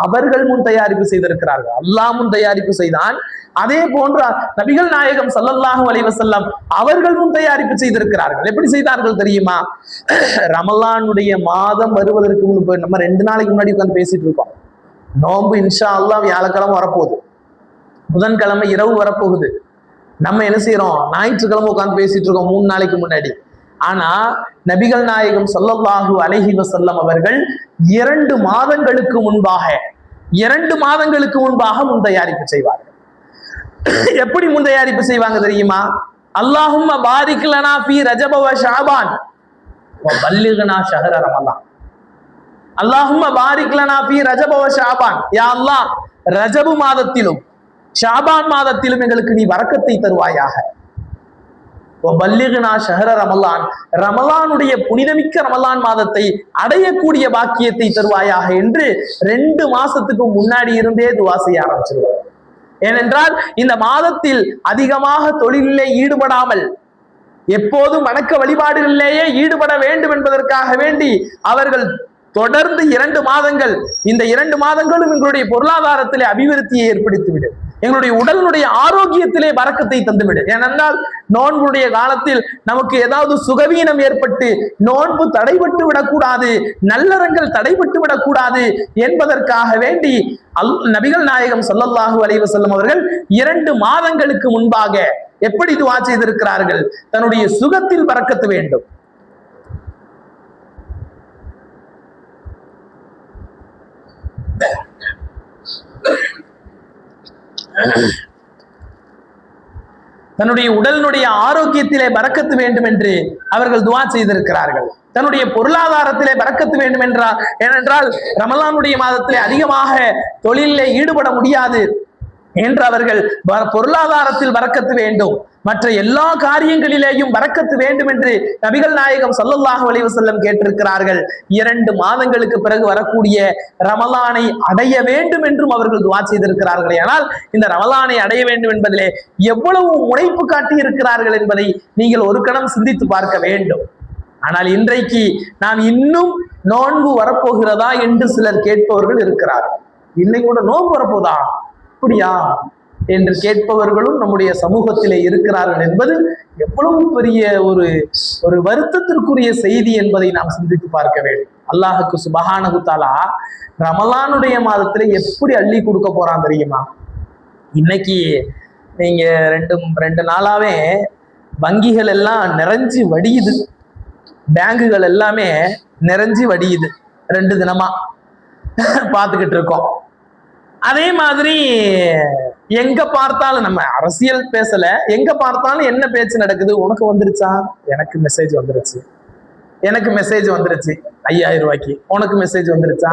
அவர்கள் முன் தயாரிப்பு செய்திருக்கிறார்கள். அல்லாஹ் முன் தயாரிப்பு செய்தான். அதே போன்று நபிகள் நாயகம் ஸல்லல்லாஹு அலைஹி வஸல்லம் அவர்கள் முன் தயாரிப்பு செய்திருக்கிறார்கள். எப்படி செய்தார்கள் தெரியுமா? ரமலானுடைய மாதம் வருவதற்கு முன்பு நம்ம 2 நாளைக்கு முன்னாடி உட்கார்ந்து பேசிட்டு இருக்கோம். நோன்பு இன்ஷா அல்லாஹ் வியாழக்கிழமை வரப்போகுது, புதன்கிழமை இரவு வரப்போகுது. நம்ம என்ன செய்யறோம்? ஞாயிற்றுக்கிழமை உட்கார்ந்து பேசிட்டு இருக்கோம் 3 நாளைக்கு முன்னாடி. ஆனா நபிகள் நாயகம் ஸல்லல்லாஹு அலைஹி வஸல்லம் அவர்கள் 2 மாதங்களுக்கு முன்பாக முன் தயாரிப்பு செய்வார்கள். எப்படி முன் தயாரிப்பு செய்வாங்க தெரியுமா? அல்லாஹும்ம பாரிக் லனா ஃபீ ரஜப வ ஷஅபான் வ பல்லிக்னா ஷஹர ரமலான். அல்லாஹும்ம பாரிக் லனா ஃபீ ரஜப வ ஷஅபான். யா அல்லாஹ், ரஜபு மாதத்திலும் ஷாபான் மாதத்திலும் எங்களுக்கு நீ வரக்கத்தை தருவாயாக. பல்லிக்னா ஷஹர ரமலான், ரமலானுடைய புனிதமிக்க ரமலான் மாதத்தை அடையக்கூடிய பாக்கியத்தை தருவாயாக என்று 2 மாசத்துக்கு முன்னாடி இருந்தே துவா செய்ய ஆரம்பிச்சிருவார். ஏனென்றால் இந்த மாதத்தில் அதிகமாக தொழிலிலே ஈடுபடாமல் எப்போதும் வணக்க வழிபாடுகளிலேயே ஈடுபட வேண்டும் என்பதற்காக வேண்டி அவர்கள் தொடர்ந்து 2 மாதங்கள், இந்த 2 மாதங்களும் எங்களுடைய பொருளாதாரத்திலே அபிவிருத்தியை ஏற்படுத்திவிடு, எங்களுடைய உடலுடைய ஆரோக்கியத்திலே வரக்கத்தை தந்துவிடு. ஏனென்றால் நோன்புடைய காலத்தில் நமக்கு ஏதாவது சுகவீனம் ஏற்பட்டு நோன்பு தடைபட்டு விடக்கூடாது, நல்லறங்கள் தடைபட்டு விடக்கூடாது என்பதற்காக வேண்டி நபிகள் நாயகம் ஸல்லல்லாஹு அலைஹி வஸல்லம் அவர்கள் 2 மாதங்களுக்கு முன்பாக எப்படி துஆ செய்திருக்கிறார்கள்? தன்னுடைய சுகத்தில் வரக்கத்து வேண்டும், தன்னுடைய உடலினுடைய ஆரோக்கியத்திலே பரக்கத்து வேண்டும் என்று அவர்கள் துஆ செய்திருக்கிறார்கள். தன்னுடைய பொருளாதாரத்திலே பரக்கத்து வேண்டும் ஏனென்றால் ரமலானுடைய மாதத்திலே அதிகமாக தொழிலிலே ஈடுபட முடியாது என்று அவர்கள் பொருளாதாரத்தில் பரக்கத்து வேண்டும், மற்ற எல்லா காரியங்களிலேயும் பரக்கத்து வேண்டும் என்று நபிகள் நாயகம் ஸல்லல்லாஹு அலைஹி வஸல்லம் கேட்டிருக்கிறார்கள். 2 மாதங்களுக்கு பிறகு வரக்கூடிய ரமலானை அடைய வேண்டும் என்றும் அவர்கள் துஆ செய்திருக்கிறார்கள். ஆனால் இந்த ரமலானை அடைய வேண்டும் என்பதிலே எவ்வளவு முனைப்பு காட்டி இருக்கிறார்கள் என்பதை நீங்கள் ஒரு கணம் சிந்தித்து பார்க்க வேண்டும். ஆனால் இன்றைக்கு நாம் இன்னும் நோன்பு வரப்போகிறதா என்று சிலர் கேட்பவர்கள் இருக்கிறார்கள். இன்னைக்கு கூட நோன்பு வரப்போதா? அப்படியா? என்று கேட்பவர்களும் நம்முடைய சமூகத்திலே இருக்கிறார்கள் என்பது எவ்வளவு பெரிய ஒரு வருத்தத்திற்குரிய செய்தி என்பதை நாம் சிந்தித்து பார்க்க வேண்டும். அல்லாஹுக்கு சுப்ஹானஹு தஆலா ரமலானுடைய மாதத்துல எப்படி அள்ளி கொடுக்க போறான் தெரியுமா? இன்னைக்கு நீங்க ரெண்டு நாளாவே வங்கிகள் எல்லாம் நிறைஞ்சு வடியுது, பேங்குகள் எல்லாமே நிறைஞ்சு வடியுது. 2 தினமா பார்த்துக்கிட்டு இருக்கோம். அதே மாதிரி எங்க பார்த்தாலும், நம்ம அரசியல் பேசல, எங்க பார்த்தாலும் என்ன பேச்சு நடக்குது? உனக்கு வந்துருச்சா? எனக்கு மெசேஜ் வந்துருச்சு, எனக்கு மெசேஜ் வந்துருச்சு 5000 ரூபாய்க்கு, உனக்கு மெசேஜ் வந்துருச்சா?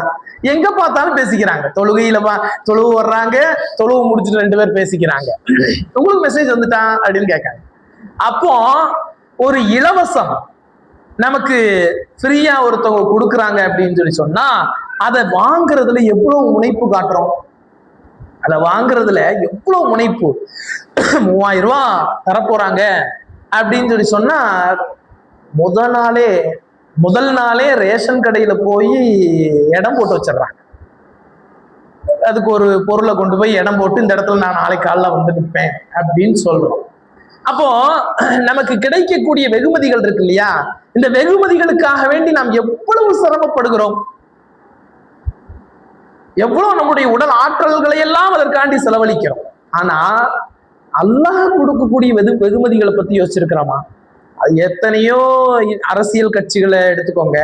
எங்க பார்த்தாலும் பேசிக்கிறாங்க. தொழுகையில தொழுவு வர்றாங்க, தொழுவு முடிச்சுட்டு 2 பேர் பேசிக்கிறாங்க, உங்களுக்கு மெசேஜ் வந்துட்டா அப்படின்னு கேட்காங்க. அப்போ ஒரு இலவசம் நமக்கு ஃப்ரீயா ஒருத்தவங்க கொடுக்குறாங்க அப்படின்னு சொன்னா அதை வாங்குறதுல எவ்வளவு முனைப்பு காட்டுறோம், அதை வாங்குறதுல எவ்வளவு முனைப்பு. 3000 ரூபாய் தரப்போறாங்க அப்படின்னு சொன்னா முதல் நாளே ரேஷன் கடையில போய் இடம் போட்டு வச்சிடுறாங்க. அதுக்கு ஒரு பொருளை கொண்டு போய் இடம் போட்டு இந்த இடத்துல நான் நாளைக்கு காலைல வந்து நிற்பேன் அப்படின்னு சொல்றோம். அப்போ நமக்கு கிடைக்கக்கூடிய வெகுமதிகள் இருக்கு இல்லையா, இந்த வெகுமதிகளுக்காக வேண்டி நாம் எவ்வளவு சிரமப்படுகிறோம், எவ்வளவு நம்முடைய உடல் ஆற்றல்களை எல்லாம் அதற்காண்டி செலவழிக்கிறோம். ஆனா அல்லாஹ் கொடுக்கக்கூடிய வெகுமதிகளை பத்தி யோசிச்சிருக்கிறோமா? எத்தனையோ அரசியல் கட்சிகளை எடுத்துக்கோங்க,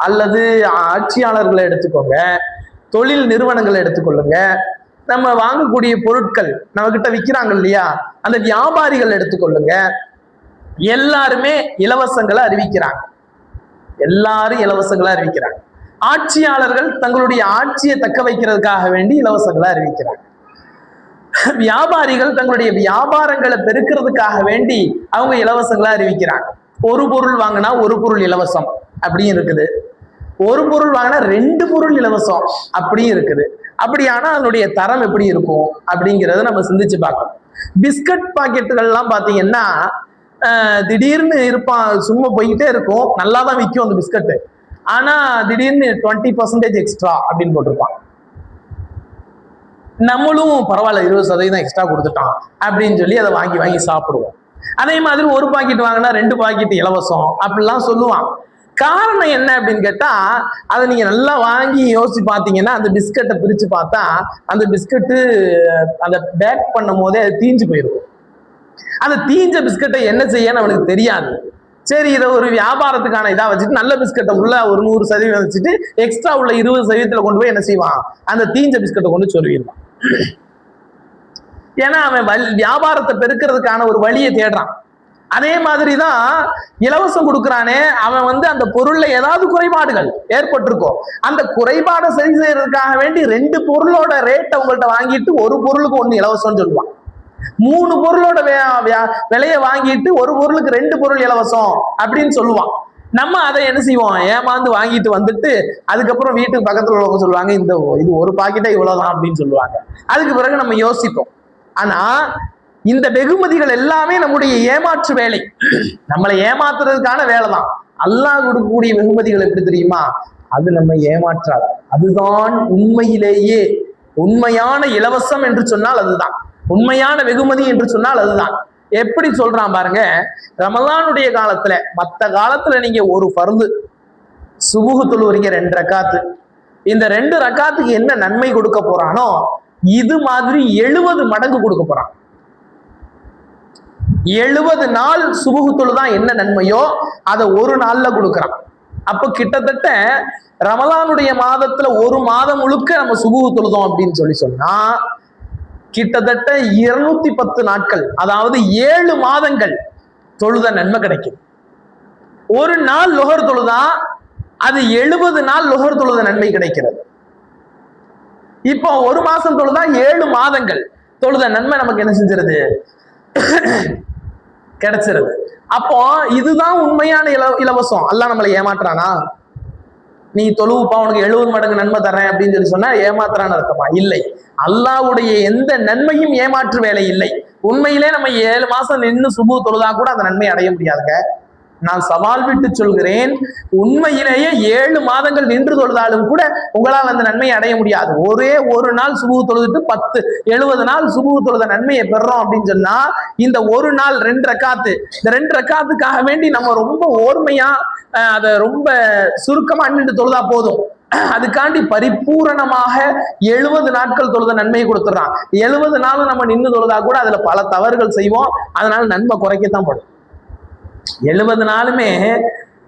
அல்லது ஆட்சியாளர்களை எடுத்துக்கோங்க, தொழில் நிறுவனங்களை எடுத்துக்கொள்ளுங்க, நம்ம வாங்கக்கூடிய பொருட்கள் நம்ம கிட்ட விற்கிறாங்க இல்லையா, அந்த வியாபாரிகள் எடுத்துக்கொள்ளுங்க, எல்லாருமே இலவசங்களை அறிவிக்கிறாங்க. எல்லாரும் இலவசங்களை அறிவிக்கிறாங்க. ஆட்சியாளர்கள் தங்களுடைய ஆட்சியை தக்க வைக்கிறதுக்காக வேண்டி இலவசங்களை அறிவிக்கிறாங்க. வியாபாரிகள் தங்களுடைய வியாபாரங்களை பெருக்கிறதுக்காக வேண்டி அவங்க இலவசங்களை அறிவிக்கிறாங்க. ஒரு பொருள் வாங்கினா ஒரு பொருள் இலவசம் அப்படியும் இருக்குது, ஒரு பொருள் வாங்கினா 2 பொருள் இலவசம் அப்படியும் இருக்குது. அப்படியானா அதனுடைய தரம் எப்படி இருக்கும் அப்படிங்கிறத நம்ம சிந்திச்சு பார்க்கணும். பிஸ்கட் பாக்கெட்டுகள் எல்லாம் பாத்தீங்கன்னா திடீர்னு இருப்பான், சும்மா போய்கிட்டே இருக்கும், நல்லா தான் விற்கும் அந்த பிஸ்கட்டு. ஆனா திடீர்னு 20% எக்ஸ்ட்ரா அப்படின்னு போட்டிருப்பான். நம்மளும் பரவாயில்ல 20% எக்ஸ்ட்ரா கொடுத்துட்டான் அப்படின்னு சொல்லி அதை வாங்கி சாப்பிடுவோம். அதே மாதிரி ஒரு பாக்கெட் வாங்கினா 2 பாக்கெட் இலவசம் அப்படிலாம் சொல்லுவான். காரணம் என்ன அப்படின்னு கேட்டா, அதை நீங்க நல்லா வாங்கி யோசிச்சு பார்த்தீங்கன்னா, அந்த பிஸ்கட்டை பிரிச்சு பார்த்தா அந்த பிஸ்கட்டு அந்த பேக் பண்ணும் போதே அது தீஞ்சு போயிருக்கும். அந்த தீஞ்ச பிஸ்கட்டை என்ன செய்யன்னு அவனுக்கு தெரியாது. சரி, இதை ஒரு வியாபாரத்துக்கான இதா வச்சுட்டு நல்ல பிஸ்கட்டை உள்ள ஒரு 100% வச்சுட்டு எக்ஸ்ட்ரா உள்ள 20% கொண்டு போய் என்ன செய்வான், அந்த தீஞ்ச பிஸ்கட்டை கொண்டு சொருவிடுவான். ஏன்னா அவன் வியாபாரத்தை பெருக்கிறதுக்கான ஒரு வழியை தேடுறான். அதே மாதிரிதான் இலவசம் கொடுக்குறானே, அவன் அந்த பொருள்ல ஏதாவது குறைபாடுகள் ஏற்பட்டிருக்கும், அந்த குறைபாடை சரி செய்யறதுக்காக வேண்டி 2 பொருளோட ரேட் அவங்கள்ட்ட வாங்கிட்டு ஒரு பொருளுக்கு 1 இலவசம்னு சொல்லுவான். 3 பொருளோட விலையை வாங்கிட்டு ஒரு பொருளுக்கு 2 பொருள் இலவசம் அப்படின்னு சொல்லுவான். நம்ம அதை என்ன செய்வோம், ஏமாந்து வாங்கிட்டு வந்துட்டு அதுக்கப்புறம் வீட்டுக்கு பக்கத்துல உள்ளவங்க சொல்லுவாங்க, இது ஒரு பாக்கெட்டே இவ்வளவுதான் அப்படின்னு சொல்லுவாங்க. அதுக்கு பிறகு நம்ம யோசிப்போம். ஆனா இந்த வெகுமதிகள் எல்லாமே நம்முடைய ஏமாற்று வேலை, நம்மளை ஏமாத்துறதுக்கான வேலை தான். அல்லாஹ் கொடுக்கக்கூடிய வெகுமதிகள் எப்படி தெரியுமா, அது நம்ம ஏமாற்றாது. அதுதான் உண்மையிலேயே உண்மையான இலவசம் என்று சொன்னால் அதுதான், உண்மையான வெகுமதி என்று சொன்னால் அதுதான். எப்படி சொல்றான் பாருங்க, ரமலானுடைய காலத்துல, மற்ற காலத்துல நீங்க ஒரு ஃபர்து சுபுஹ் தொழுவீங்க 2 ரக்காத்து, இந்த 2 ரக்காத்துக்கு என்ன நன்மை கொடுக்க போறானோ இது மாதிரி 70 மடங்கு கொடுக்க போறான். 70 நாள் சுபுஹ் தொழுதான் என்ன நன்மையோ அதை ஒரு நாள்ல கொடுக்குறான். அப்ப கிட்டத்தட்ட ரமலானுடைய மாதத்துல ஒரு மாதம் முழுக்க நம்ம சுபுஹ் தொழுதோம் அப்படின்னு சொன்னா கிட்டத்தட்ட 210 நாட்கள், அதாவது 7 மாதங்கள் தொழுத நன்மை கிடைக்கும். ஒரு நாள் லுஹர் தொழுதா அது 70 நாள் லுஹர் தொழுத நன்மை கிடைக்கிறது. இப்போ ஒரு மாசம் தொழுதா 7 மாதங்கள் தொழுத நன்மை நமக்கு என்ன செஞ்சிருது, கிடைச்சிருது. அப்போ இதுதான் உண்மையான இலவசம். அல்லாஹ் நம்மளை ஏமாற்றுறானா? நீ தொழுவுப்பா உனக்கு 70 மடங்கு நன்மை தரேன் அப்படின்னு சொன்னா ஏமாத்துறான்னு அர்த்தமா? இல்லை. அல்லாஹ்வுடைய எந்த நன்மையும் ஏமாற்று வேலை இல்லை. உண்மையிலே நம்ம 7 மாசம் நின்று சுபுஹ் தொழுதா கூட அந்த நன்மை அடைய முடியாதுங்க. நான் சவால் விட்டு சொல்கிறேன், உண்மையிலேயே 7 மாதங்கள் நின்று தொழுதாலும் கூட உங்களால் அந்த நன்மையை அடைய முடியாது. ஒரே ஒரு நாள் சுபு தொழுதுட்டு 70 நாள் சுபு தொழுத நன்மையை பெறோம் அப்படின்னு சொன்னா, இந்த ஒரு நாள் 2 ரக்காத்து, இந்த 2 ரக்காத்துக்காக வேண்டி நம்ம ரொம்ப ஓர்மையா அதை ரொம்ப சுருக்கமா நின்று தொழுதா போதும். அதுக்காண்டி பரிபூரணமாக 70 நாட்கள் தொழுத நன்மையை கொடுத்துறான். 70 நாள் நம்ம நின்று தொழுதா கூட அதுல பல தவறுகள் செய்வோம், அதனால நன்மை குறைக்கத்தான் படும். 70 நாளுமே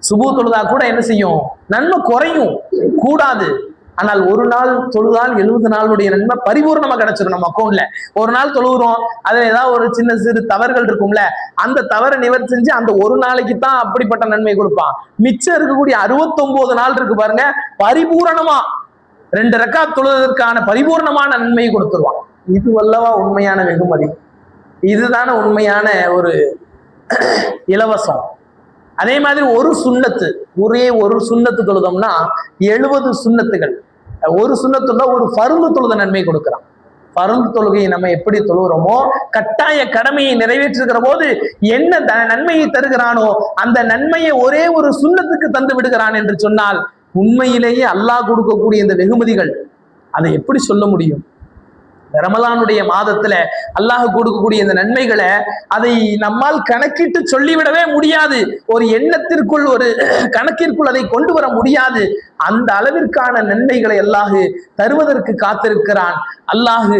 சுபு தொழுதா கூட என்ன செய்யும், நன்மை குறையும், கூடாது. ஆனால் ஒரு நாள் தொழுதால் 70 நாளுடைய நன்மை பரிபூர்ணமா கிடைச்சிடும் நம்ம அக்கௌண்ட்ல. ஒரு நாள் தொழுகிறோம், அதுல ஏதாவது ஒரு சின்ன சிறு தவறுகள் இருக்கும்ல, அந்த தவறை நிவர்த்தி செஞ்சு அந்த ஒரு நாளைக்கு தான் அப்படிப்பட்ட நன்மை கொடுப்பான். மிச்சம் இருக்கக்கூடிய 69 நாள் இருக்கு பாருங்க, பரிபூரணமா 2 ரக்காத் தொழுவதற்கான பரிபூர்ணமான நன்மையை கொடுத்துருவான். இது வல்லவா உண்மையான வெகுமதி, இதுதானே உண்மையான ஒரு இலவசம். அதே மாதிரி ஒரு சுண்ணத்து, ஒரே ஒரு சுண்ணத்து தொழுதோம்னா 70 சுண்ணத்துகள். ஒரு சுண்ணத்துள்ள ஒரு ஃபர்து தொழுத நன்மை கொடுக்கிறான். ஃபர்து தொழுகையை நம்ம எப்படி தொழுகிறோமோ, கட்டாய கடமையை நிறைவேற்றுகிற போது என்ன நன்மையை தருகிறானோ அந்த நன்மையை ஒரே ஒரு சுண்ணத்துக்கு தந்து விடுகிறான் என்று சொன்னால், உண்மையிலேயே அல்லாஹ் கொடுக்கக்கூடிய இந்த வெகுமதிகள் அதை எப்படி சொல்ல முடியும்? ரமலானுடைய மாதத்துல அல்லாஹ் கொடுக்கக்கூடிய இந்த நன்மைகளை அதை நம்மால் கணக்கிட்டு சொல்லிவிடவே முடியாது. ஒரு எண்ணத்திற்குள், ஒரு கணக்கிற்குள் அதை கொண்டு வர முடியாது. அந்த அளவிற்கான நன்மைகளை அல்லாஹ் தருவதற்கு காத்திருக்கிறான். அல்லாஹ்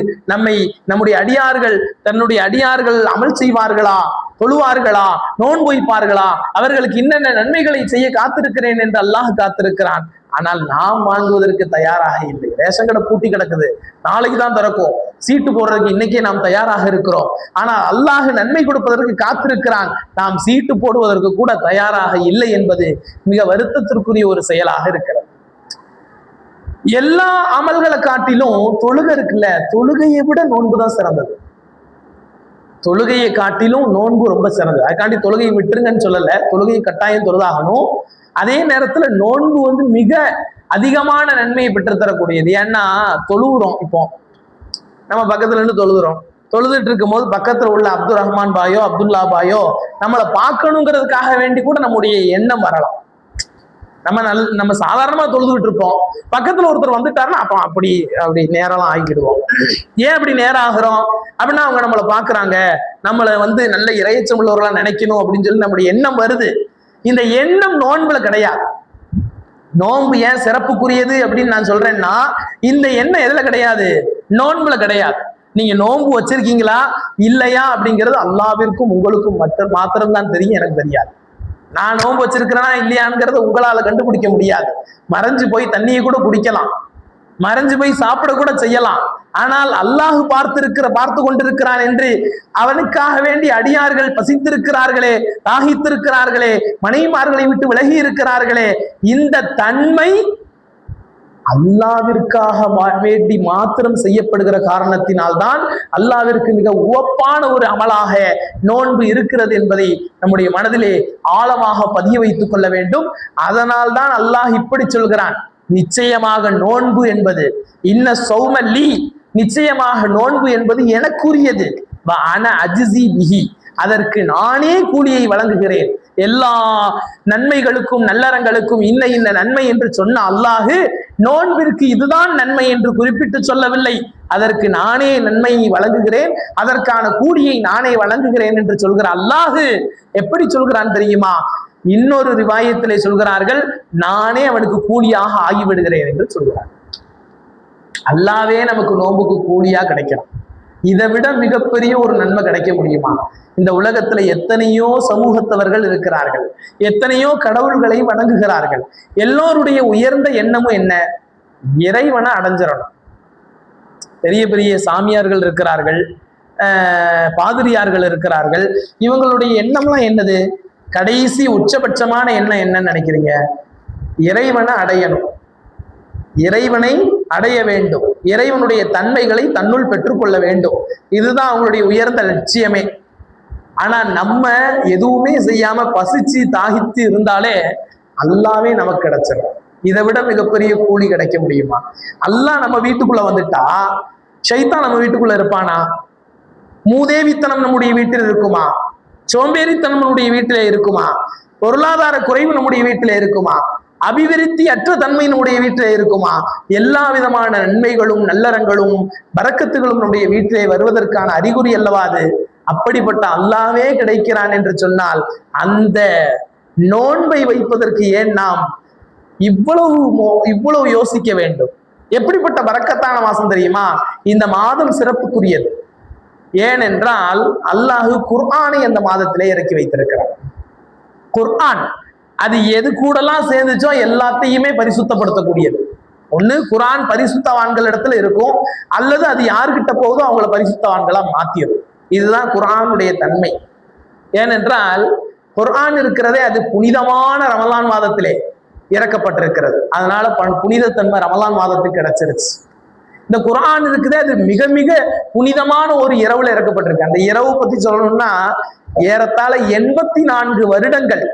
நம்முடைய அடியார்கள், தன்னுடைய அடியார்கள் அமல் செய்வார்களா, தொழுவார்களா, நோன்பு வைப்பார்களா, அவர்களுக்கு இன்னென்ன நன்மைகளை செய்ய காத்திருக்கிறேன் என்று அல்லாஹ் காத்திருக்கிறான். ஆனால் நாம் வாங்குவதற்கு தயாராக இல்லை. ரேஷன் கடை பூட்டி கிடக்குது, நாளைக்கு தான் திறக்கும். சீட்டு போடுறதுக்கு இன்னைக்கே நாம் தயாராக இருக்கிறோம். ஆனால் அல்லாஹ் நன்மை கொடுப்பதற்கு காத்திருக்கிறான். நாம் சீட்டு போடுவதற்கு கூட தயாராக இல்லை என்பது மிக வருத்தத்திற்குரிய ஒரு செயலாக இருக்கிறது. எல்லா அமல்களை காட்டிலும் தொழுகை இருக்குல்ல, தொழுகையை விட நோன்பு தான் சிறந்தது. தொழுகையை காட்டிலும் நோன்பு ரொம்ப சிறந்தது. அதுக்காண்டி தொழுகையை விட்டுருங்கன்னு சொல்லல, தொழுகையை கட்டாயம் தொழுதாகணும். அதே நேரத்துல நோன்பு மிக அதிகமான நன்மையை பெற்றுத்தரக்கூடியது. ஏன்னா தொழுகிறோம், இப்போ நம்ம பக்கத்துல இருந்து தொழுதுட்டு இருக்கும் போது பக்கத்துல உள்ள அப்துல் ரஹ்மான் பாயோ, அப்துல்லா பாயோ நம்மளை பார்க்கணுங்கிறதுக்காக வேண்டி கூட நம்முடைய எண்ணம் வரலாம். நம்ம சாதாரணமா தொழுதுகிட்டு இருப்போம், பக்கத்துல ஒருத்தர் வந்துட்டாருன்னா அப்ப அப்படி நேரம்லாம் ஆகிடுவோம். ஏன் அப்படி நேரம் ஆகிறோம் அப்படின்னா, அவங்க நம்மளை பாக்குறாங்க, நம்மளை நல்ல இறையச்சம் உள்ளவர்களா நினைக்கணும் அப்படின்னு சொல்லி நம்முடைய எண்ணம் வருது. இந்த எண்ணம் நோன்புல கிடையாது. நோன்பு ஏன் சிறப்புக்குரியது அப்படின்னு நான் சொல்றேன்னா, இந்த எண்ணம் எதுல கிடையாது, நோன்புல கிடையாது. நீங்க நோன்பு வச்சிருக்கீங்களா இல்லையா அப்படிங்கிறது அல்லாஹ்விற்கும் உங்களுக்கும் மாத்திரம்தான் தெரியும், எனக்கு தெரியாது. நான் நோன்பு வச்சிருக்கிறேனா இல்லையாங்கிறத உங்களால கண்டுபிடிக்க முடியாது. மறைஞ்சு போய் தண்ணியை கூட குடிக்கலாம், மறைஞ்சு போய் சாப்பிட கூட செய்யலாம். ஆனால் அல்லாஹ் பார்த்து கொண்டிருக்கிறான் என்று அவனுக்காக வேண்டி அடியார்கள் பசித்திருக்கிறார்களே, தாகித்திருக்கிறார்களே, மனைவிமார்களை விட்டு விலகி இருக்கிறார்களே, இந்த தன்மை அல்லாவிற்காக வேண்டி மாத்திரம் செய்யப்படுகிற காரணத்தினால்தான் அல்லாவிற்கு மிக உவப்பான ஒரு அமலாக நோன்பு இருக்கிறது என்பதை நம்முடைய மனதிலே ஆழமாக பதிய வைத்துக் கொள்ள வேண்டும். அதனால் தான் அல்லாஹ் இப்படி சொல்கிறான், நிச்சயமாக நோன்பு என்பது இன்ன சௌமல்லி, நிச்சயமாக நோன்பு என்பது எனக்குரியது, அதற்கு நானே கூலியை வழங்குகிறேன். எல்லா நன்மைகளுக்கும் நல்லறங்களுக்கும் இன்ன நன்மை என்று சொன்ன அல்லாஹ் நோன்பிற்கு இதுதான் நன்மை என்று குறிப்பிட்டு சொல்லவில்லை. அதற்கு நானே நன்மையை வழங்குகிறேன், அதற்கான கூலியை நானே வழங்குகிறேன் என்று சொல்கிற அல்லாஹ் எப்படி சொல்கிறான் தெரியுமா? இன்னொரு ரிவாயத்திலே சொல்கிறார்கள், நானே அவனுக்கு கூலியாக ஆகிவிடுகிறேன் என்று சொல்கிறார். அல்லாவே நமக்கு நோன்புக்கு கூலியா கிடைக்கிறான். இதை விட மிகப்பெரிய ஒரு நன்மை கிடைக்க முடியுமா? இந்த உலகத்துல எத்தனையோ சமூகத்தவர்கள் இருக்கிறார்கள், எத்தனையோ கடவுள்களை வணங்குகிறார்கள். எல்லோருடைய உயர்ந்த எண்ணமும் என்ன? இறைவனை அடைஞ்சிடணும். பெரிய பெரிய சாமியார்கள் இருக்கிறார்கள், பாதிரியார்கள் இருக்கிறார்கள். இவங்களுடைய எண்ணம்லாம் என்னது? கடைசி உச்சபட்சமான எண்ணம் என்னன்னு நினைக்கிறீங்க? இறைவனை அடையணும், இறைவனை அடைய வேண்டும், இறைவனுடைய தன்மைகளை தன்னுள் பெற்றுக்கொள்ள வேண்டும். இதுதான் அவங்களுடைய உயர்ந்த லட்சியமே. ஆனா நம்ம எதுவுமே செய்யாம பசிச்சு தாகித்து இருந்தாலே அல்லாவே நமக்கு கிடைச்சிடும். இதை விட மிகப்பெரிய கூலி கிடைக்க முடியுமா? அல்லாஹ் நம்ம வீட்டுக்குள்ள வந்துட்டா ஷைத்தான் நம்ம வீட்டுக்குள்ள இருப்பானா? மூதேவித்தனம் நம்முடைய வீட்டில் இருக்குமா? சோம்பேறித்தனம் நம்முடைய வீட்டில இருக்குமா? பொருளாதார குறைவு நம்முடைய வீட்டில இருக்குமா? அபிவிருத்தி அற்ற தன்மை நம்முடைய வீட்டிலே இருக்குமா? எல்லா விதமான நன்மைகளும் நல்லறங்களும் பரக்கத்துகளும் நம்முடைய வீட்டிலே வருவதற்கான அறிகுறி அல்லவா அது? அப்படிப்பட்ட அல்லாஹ்வே கிடைக்கிறான் என்று சொன்னால் அந்த நோன்பை வைப்பதற்கு ஏன் நாம் இவ்வளவு யோசிக்க வேண்டும்? எப்படிப்பட்ட பரக்கத்தான மாசம் தெரியுமா? இந்த மாதம் சிறப்புக்குரியது. ஏனென்றால் அல்லாஹ் குர்ஆனை அந்த மாதத்திலே இறக்கி வைத்திருக்கிறார். குர்ஆன் அது எது கூடலாம் சேர்ந்துச்சோ எல்லாத்தையுமே பரிசுத்தப்படுத்தக்கூடியது. ஒண்ணு குர்ஆன் பரிசுத்தவான்கள் இடத்துல இருக்கும், அல்லது அது யார்கிட்ட போகுதோ அவங்கள பரிசுத்தவான்களா மாத்திரும். இதுதான் குர்ஆனுடைய தன்மை. ஏனென்றால் குர்ஆன் இருக்கிறதே அது புனிதமான ரமலான் மாதத்திலே இறக்கப்பட்டிருக்கிறது. அதனால புனிதத்தன்மை ரமலான் மாதத்துக்கு கிடைச்சிருச்சு. இந்த குர்ஆன் இருக்குதே அது மிக மிக புனிதமான ஒரு இரவுல இறக்கப்பட்டிருக்கு. அந்த இரவு பத்தி சொல்லணும்னா ஏறத்தாழ 84 வருடங்கள்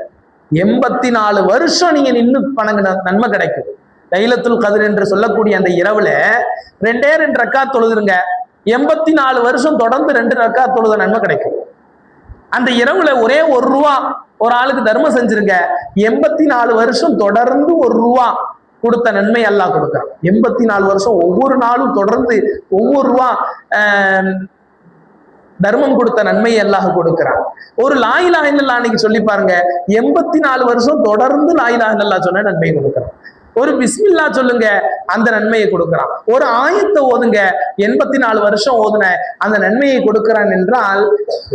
84 வருஷம் நீங்க நின்று பணங்க நன்மை கிடைக்கும். லைலத்துல் கத்ர் என்று சொல்லக்கூடிய அந்த இரவுல 2 ரக்காத் தொழுதுருங்க, 84 வருஷம் தொடர்ந்து 2 ரக்காத் தொழுத நன்மை கிடைக்கும். அந்த இரவுல ஒரே 1 ரூபா ஒரு ஆளுக்கு தர்மம் செஞ்சிருங்க, 84 வருஷம் தொடர்ந்து 1 ரூபா கொடுத்த நன்மை அல்லாஹ் கொடுக்கிறான். 84 வருஷம் ஒவ்வொரு நாளும் தொடர்ந்து ஒவ்வொரு ரூபா தர்மம் கொடுத்த நன்மையை அல்லாஹ் கொடுக்கிறான். ஒரு லா இலாஹ இல்லல்லாஹ் அன்னைக்கு சொல்லி பாருங்க, 84 வருஷம் தொடர்ந்து லா இலாஹ இல்லல்லாஹ் சொன்ன நன்மையை கொடுக்கிறான். ஒரு பிஸ்மில்லா சொல்லுங்க, அந்த நன்மையை கொடுக்கிறான். ஒரு ஆயத்தை ஓதுங்க, 84 வருஷம் ஓதுன அந்த நன்மையை கொடுக்கிறான் என்றால்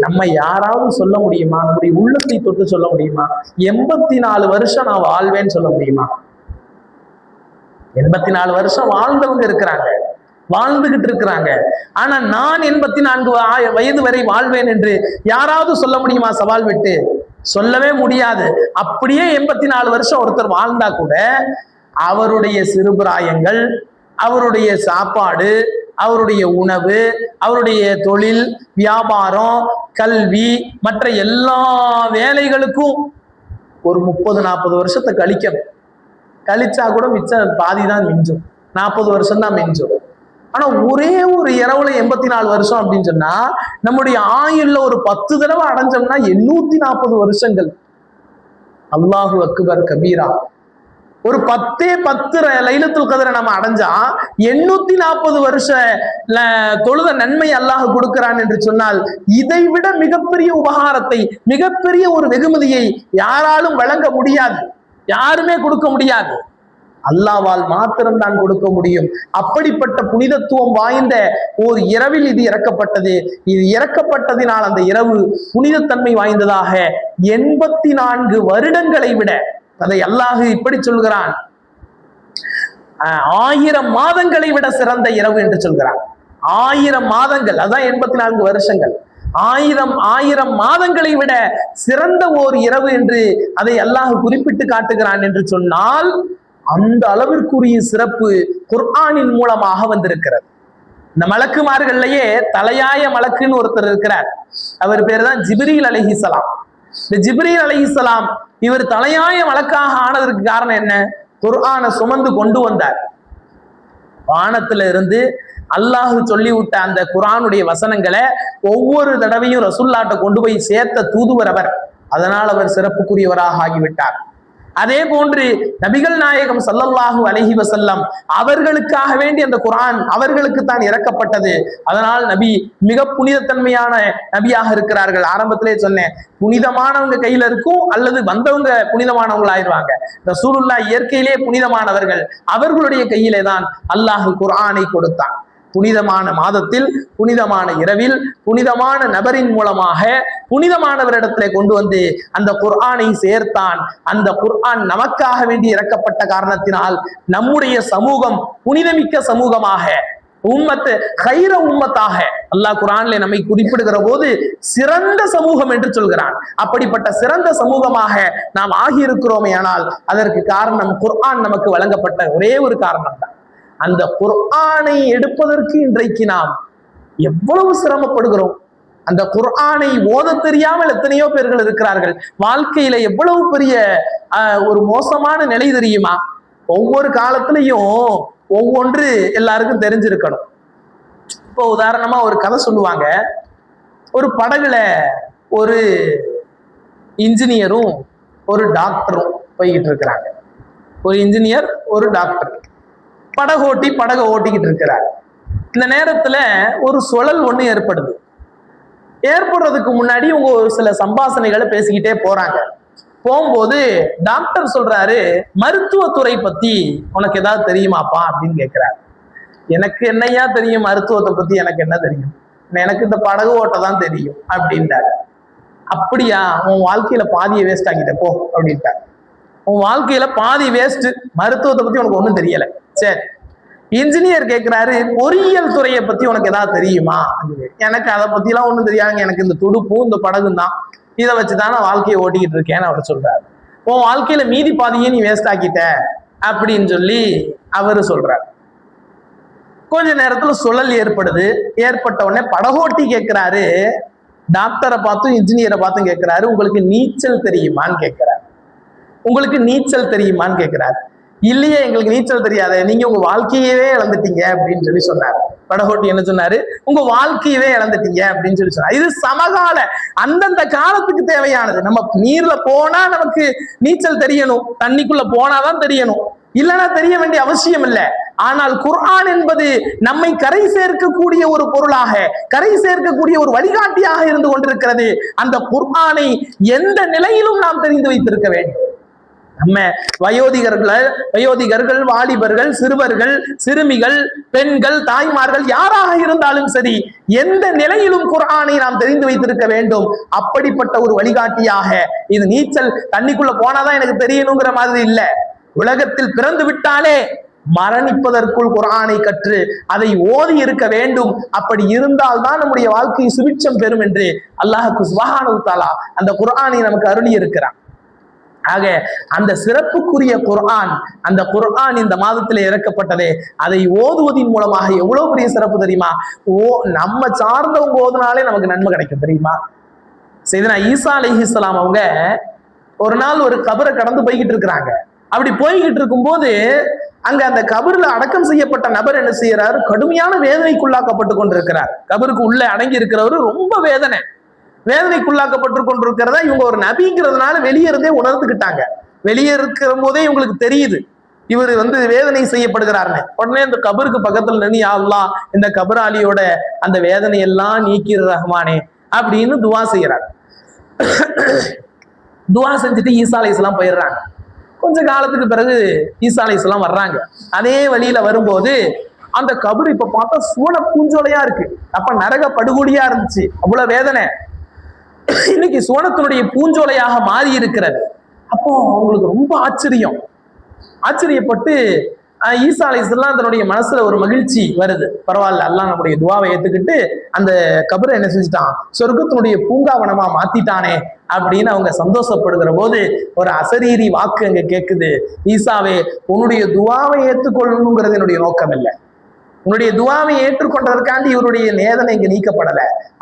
நம்ம யாராவது சொல்ல முடியுமா? நம்முடைய உள்ளத்தை தொட்டு சொல்ல முடியுமா? 84 வருஷம் நான் வாழ்வேன்னு சொல்ல முடியுமா? 84 வருஷம் வாழ்ந்தவங்க இருக்கிறாங்க, வாழ்ந்துகிட்டு இருக்கிறாங்க. ஆனா நான் 84 வயது வரை வாழ்வேன் என்று யாராவது சொல்ல முடியுமா? சவால் விட்டு சொல்லவே முடியாது. அப்படியே 84 வருஷம் ஒருத்தர் வாழ்ந்தா கூட அவருடைய சிறுபிராயங்கள், அவருடைய சாப்பாடு, அவருடைய உணவு, அவருடைய தொழில், வியாபாரம், கல்வி, மற்ற எல்லா வேலைகளுக்கும் ஒரு 30-40 வருஷத்தை கழிக்கணும். கழிச்சா கூட மிச்சம் பாதி தான் மிஞ்சும், 40 வருஷம் தான் மிஞ்சும். ஆனா ஒரே ஒரு இரவுல 84 வருஷம் அப்படின்னு சொன்னா நம்முடைய ஆயுள்ல ஒரு 10 தடவை அடைஞ்சோம்னா 840 வருஷங்கள். அல்லாஹு அக்பர் கபீரா. ஒரு 10 லைலத்துல் கத்ரை நம்ம அடைஞ்சா 840 வருஷ தொழுத நன்மை அல்லாஹ் கொடுக்கிறான் என்று சொன்னால் இதை விட மிகப்பெரிய உபகாரத்தை, மிகப்பெரிய ஒரு வெகுமதியை யாராலும் வழங்க முடியாது, யாருமே கொடுக்க முடியாது. அல்லாஹ்வால் மாத்திரம்தான் கொடுக்க முடியும். அப்படிப்பட்ட புனிதத்துவம் வாய்ந்த ஒரு இரவில் இது இறக்கப்பட்டது. இது இறக்கப்பட்டதினால் அந்த இரவு புனிதத்தன்மை வாய்ந்ததாக 84 வருடங்களை விட, அதை அல்லாஹ் இப்படி சொல்கிறான், 1000 மாதங்களை விட சிறந்த இரவு என்று சொல்கிறான். 1000 மாதங்கள், அதான் 84 வருஷங்கள். 1000 மாதங்களை விட சிறந்த ஓர் இரவு என்று அதை அல்லாஹ் குறிப்பிட்டு காட்டுகிறான் என்று சொன்னால் அந்த அளவிற்குரிய சிறப்பு குர்ஆனின் மூலமாக வந்திருக்கிறது. இந்த மலக்குமார்கள்லயே தலையாய மலக்குன்னு ஒருத்தர் இருக்கிறார். அவர் பேர் தான் ஜிப்ரீல் அலைஹிஸ்ஸலாம். இந்த ஜிப்ரீல் அலைஹிஸ்ஸலாம் இவர் தலையாய மலக்காக ஆனதற்கு காரணம் என்ன? குர்ஆனை சுமந்து கொண்டு வந்தார். வானத்துல இருந்து அல்லாஹ் சொல்லி விட்ட அந்த குர்ஆனுடைய வசனங்களை ஒவ்வொரு தடவையும் ரசூலுல்லாஹ்ட்ட கொண்டு போய் சேர்த்த தூதுவர் அவர். அதனால் அவர் சிறப்புக்குரியவராக ஆகிவிட்டார். அதே போன்று நபிகள் நாயகம் ஸல்லல்லாஹு அலைஹி வஸல்லம் அவர்களுக்காக வேண்டி அந்த குர்ஆன் அவர்களுக்கு தான் இறக்கப்பட்டது. அதனால் நபி மிக புனிதத்தன்மையான நபியாக இருக்கிறார்கள். ஆரம்பத்திலே சொன்னேன், புனிதமானவங்க கையில இருக்கும், அல்லது வந்தவங்க புனிதமானவங்க ஆயிடுவாங்க. ரசூலுல்லாஹ் இயற்கையிலே புனிதமானவர்கள், அவர்களுடைய கையிலே தான் அல்லாஹ் குர்ஆனை கொடுத்தான். புனிதமான மாதத்தில், புனிதமான இரவில், புனிதமான நபரின் மூலமாக புனிதமானவரிடத்திலே கொண்டு வந்து அந்த குர்ஆனை சேர்த்தான். அந்த குர்ஆன் நமக்காக வேண்டி இறக்கப்பட்ட காரணத்தினால் நம்முடைய சமூகம் புனிதமிக்க சமூகமாக, உம்மத்து கைர உம்மத்தாக அல்லாஹ் குர்ஆனிலே நம்மை குறிப்பிடுகிற போது சிறந்த சமூகம் என்று சொல்கிறான். அப்படிப்பட்ட சிறந்த சமூகமாக நாம் ஆகியிருக்கிறோமே, ஆனால் அதற்கு காரணம் குர்ஆன் நமக்கு வழங்கப்பட்ட ஒரே ஒரு காரணம் தான். அந்த குர்ஆனை எடுப்பதற்கு இன்றைக்கு நாம் எவ்வளவு சிரமப்படுகிறோம். அந்த குர்ஆனை ஓத தெரியாமல் எத்தனையோ பேர்கள் இருக்கிறார்கள். வாழ்க்கையில எவ்வளவு பெரிய ஒரு மோசமான நிலை தெரியுமா? ஒவ்வொரு காலத்திலையும் ஒவ்வொன்று எல்லாருக்கும் தெரிஞ்சிருக்கணும். இப்போ உதாரணமா ஒரு கதை சொல்லுவாங்க. ஒரு படகுல ஒரு இன்ஜினியரும் ஒரு டாக்டரும் போய்கிட்டு இருக்கிறாங்க. ஒரு இன்ஜினியர், ஒரு டாக்டர் படகை ஓட்டிக்கிட்டு இருக்கிறார். இந்த நேரத்துல ஒரு சுழல் ஒண்ணு ஏற்படுது. ஏற்படுறதுக்கு முன்னாடி இவங்க ஒரு சில சம்பாஷணைகளை பேசிக்கிட்டே போறாங்க. போகும்போது டாக்டர் சொல்றாரு, மருத்துவத்துறை பத்தி உனக்கு ஏதாவது தெரியுமாப்பா அப்படின்னு கேட்கிறாரு. எனக்கு என்னையா தெரியும், மருத்துவத்தை பத்தி எனக்கு என்ன தெரியும், எனக்கு இந்த படகு ஓட்ட தான் தெரியும் அப்படின்ட்டாரு. அப்படியா, உன் வாழ்க்கையில பாதியை வேஸ்ட் ஆக்கிட்ட போ அப்படின்ட்டாரு. உன் வாழ்க்கையில பாதி வேஸ்ட், மருத்துவத்தை பத்தி உனக்கு ஒண்ணும் தெரியல. சரி, இன்ஜினியர் கேட்கிறாரு, பொறியியல் துறையை பத்தி உனக்கு ஏதாவது தெரியுமா? எனக்கு அதை பத்தி எல்லாம் ஒண்ணும் தெரியாதுங்க, எனக்கு இந்த துடுப்பும் இந்த படகும் தான், இதை வச்சுதான் நான் வாழ்க்கையை ஓட்டிக்கிட்டு இருக்கேன்னு அவர் சொல்றாரு. உன் வாழ்க்கையில மீதி பாதியை நீ வேஸ்ட் ஆக்கிட்ட அப்படின்னு சொல்லி அவரு சொல்றாரு. கொஞ்ச நேரத்துல சுழல் ஏற்படுது. ஏற்பட்ட உடனே படகோட்டி கேட்கிறாரு, டாக்டரை பார்த்தும் இன்ஜினியரை பார்த்தும் கேட்கிறாரு, உங்களுக்கு நீச்சல் தெரியுமான்னு கேட்கிறாரு. உங்களுக்கு நீச்சல் தெரியுமான்னு கேட்கிறாரு. இல்லையே, எங்களுக்கு நீச்சல் தெரியாது, நீங்க உங்க வாழ்க்கையவே இழந்துட்டீங்க அப்படின்னு சொல்லி சொன்னாரு. படகோட்டி என்ன சொன்னாரு, உங்க வாழ்க்கையவே இழந்துட்டீங்க அப்படின்னு சொல்லி சொன்னாரு. இது சமகால அந்தந்த காலத்துக்கு தேவையானது. நம்ம நீர்ல போனா நமக்கு நீச்சல் தெரியணும், தண்ணிக்குள்ள போனாதான் தெரியணும், இல்லைன்னா தெரிய வேண்டிய அவசியம் இல்லை. ஆனால் குர்ஆன் என்பது நம்மை கரை சேர்க்கக்கூடிய ஒரு பொருளாக, கரை சேர்க்கக்கூடிய ஒரு வழிகாட்டியாக இருந்து கொண்டிருக்கிறது. அந்த குர்ஆனை எந்த நிலையிலும் நாம் தெரிந்து வைத்திருக்க வேண்டும். நம்ம வயோதிகர்கள், வாலிபர்கள், சிறுவர்கள், சிறுமிகள், பெண்கள், தாய்மார்கள் யாராக இருந்தாலும் சரி, எந்த நிலையிலும் குர்ஆனை நாம் தெரிந்து வைத்திருக்க வேண்டும். அப்படிப்பட்ட ஒரு வழிகாட்டியாக இது. நீச்சல் தண்ணிக்குள்ள போனாதான் எனக்கு தெரியணுங்கிற மாதிரி இல்லை. உலகத்தில் பிறந்து விட்டாலே மரணிப்பதற்குள் குர்ஆனை கற்று அதை ஓதி இருக்க வேண்டும். அப்படி இருந்தால்தான் நம்முடைய வாழ்க்கை சுபிட்சம் பெறும் என்று அல்லாஹ் சுப்ஹானஹு வ தஆலா அந்த குர்ஆனை நமக்கு அருளி இருக்கிறான். ஆக அந்த சிறப்புக்குரிய குர்ஆன், அந்த குர்ஆன் இந்த மாதத்தில் இறக்கப்பட்டதே, அதை ஓதுவதின் மூலமாக எவ்வளவு பெரிய சிறப்பு தெரியுமா? நம்ம சார்ந்தவங்க ஓதுனாலே நமக்கு நன்மை கிடைக்கும் தெரியுமா? சையதுனா ஈசா அலைஹிஸ்ஸலாம் அவங்க ஒரு நாள் ஒரு கபரை கடந்து போய்கிட்டு இருக்கிறாங்க. அப்படி போய்கிட்டு இருக்கும்போது அங்க அந்த கபர்ல அடக்கம் செய்யப்பட்ட நபர் என்ன செய்யறாரு, கடுமையான வேதனைக்குள்ளாக்கப்பட்டு கொண்டிருக்கிறார். கபருக்கு உள்ள அடங்கி இருக்கிறவரு ரொம்ப வேதனைக்குள்ளாக்கப்பட்டு கொண்டிருக்கிறதா இவங்க ஒரு நபிங்கிறதுனால வெளியேறதே உணர்ந்துக்கிட்டாங்க. வெளியே இருக்கிற போதே இவங்களுக்கு தெரியுது இவர் வேதனை செய்யப்படுகிறாருன்னு. உடனே இந்த கபருக்கு பக்கத்துல நின்று, யா அல்லாஹ், இந்த கபராளியோட அந்த வேதனை எல்லாம் நீக்கிற ரஹ்மானே அப்படின்னு துவா செய்யறாங்க. துவா செஞ்சுட்டு ஈசா அலைஹிஸ்ஸலாம் போயிடுறாங்க. கொஞ்ச காலத்துக்கு பிறகு ஈசா அலைஹிஸ்ஸலாம் வர்றாங்க. அதே வழியில வரும்போது அந்த கபர் இப்ப பார்த்தா சூன பூஞ்சோலையா இருக்கு. அப்ப நரக படுகொலியா இருந்துச்சு, அவ்வளவு வேதனை. இன்னைக்கு சோனத்தினுடைய பூஞ்சோலையாக மாறி இருக்கிறது. அப்போ அவங்களுக்கு ரொம்ப ஆச்சரியப்பட்டு ஈசா அலைஹிஸ்ஸலாம் தன்னுடைய மனசுல ஒரு மகிழ்ச்சி வருது. பரவாயில்ல, அல்லாஹ் நம்முடைய துவாவை ஏத்துக்கிட்டு அந்த கபரை என்ன செஞ்சுட்டான், சொர்க்கத்தினுடைய பூங்காவனமா மாத்திட்டானே அப்படின்னு அவங்க சந்தோஷப்படுகிற போது ஒரு அசரீரி வாக்கு அங்க கேட்குது, ஈசாவே, உன்னுடைய துவாவை ஏற்றுக்கொள்ளணுங்கிறது என்னுடைய நோக்கம் இல்லை. உன்னுடைய துவாவை ஏற்றுக்கொண்டதற்காண்டி இவருடைய வேதனை இங்க நீக்கப்படல.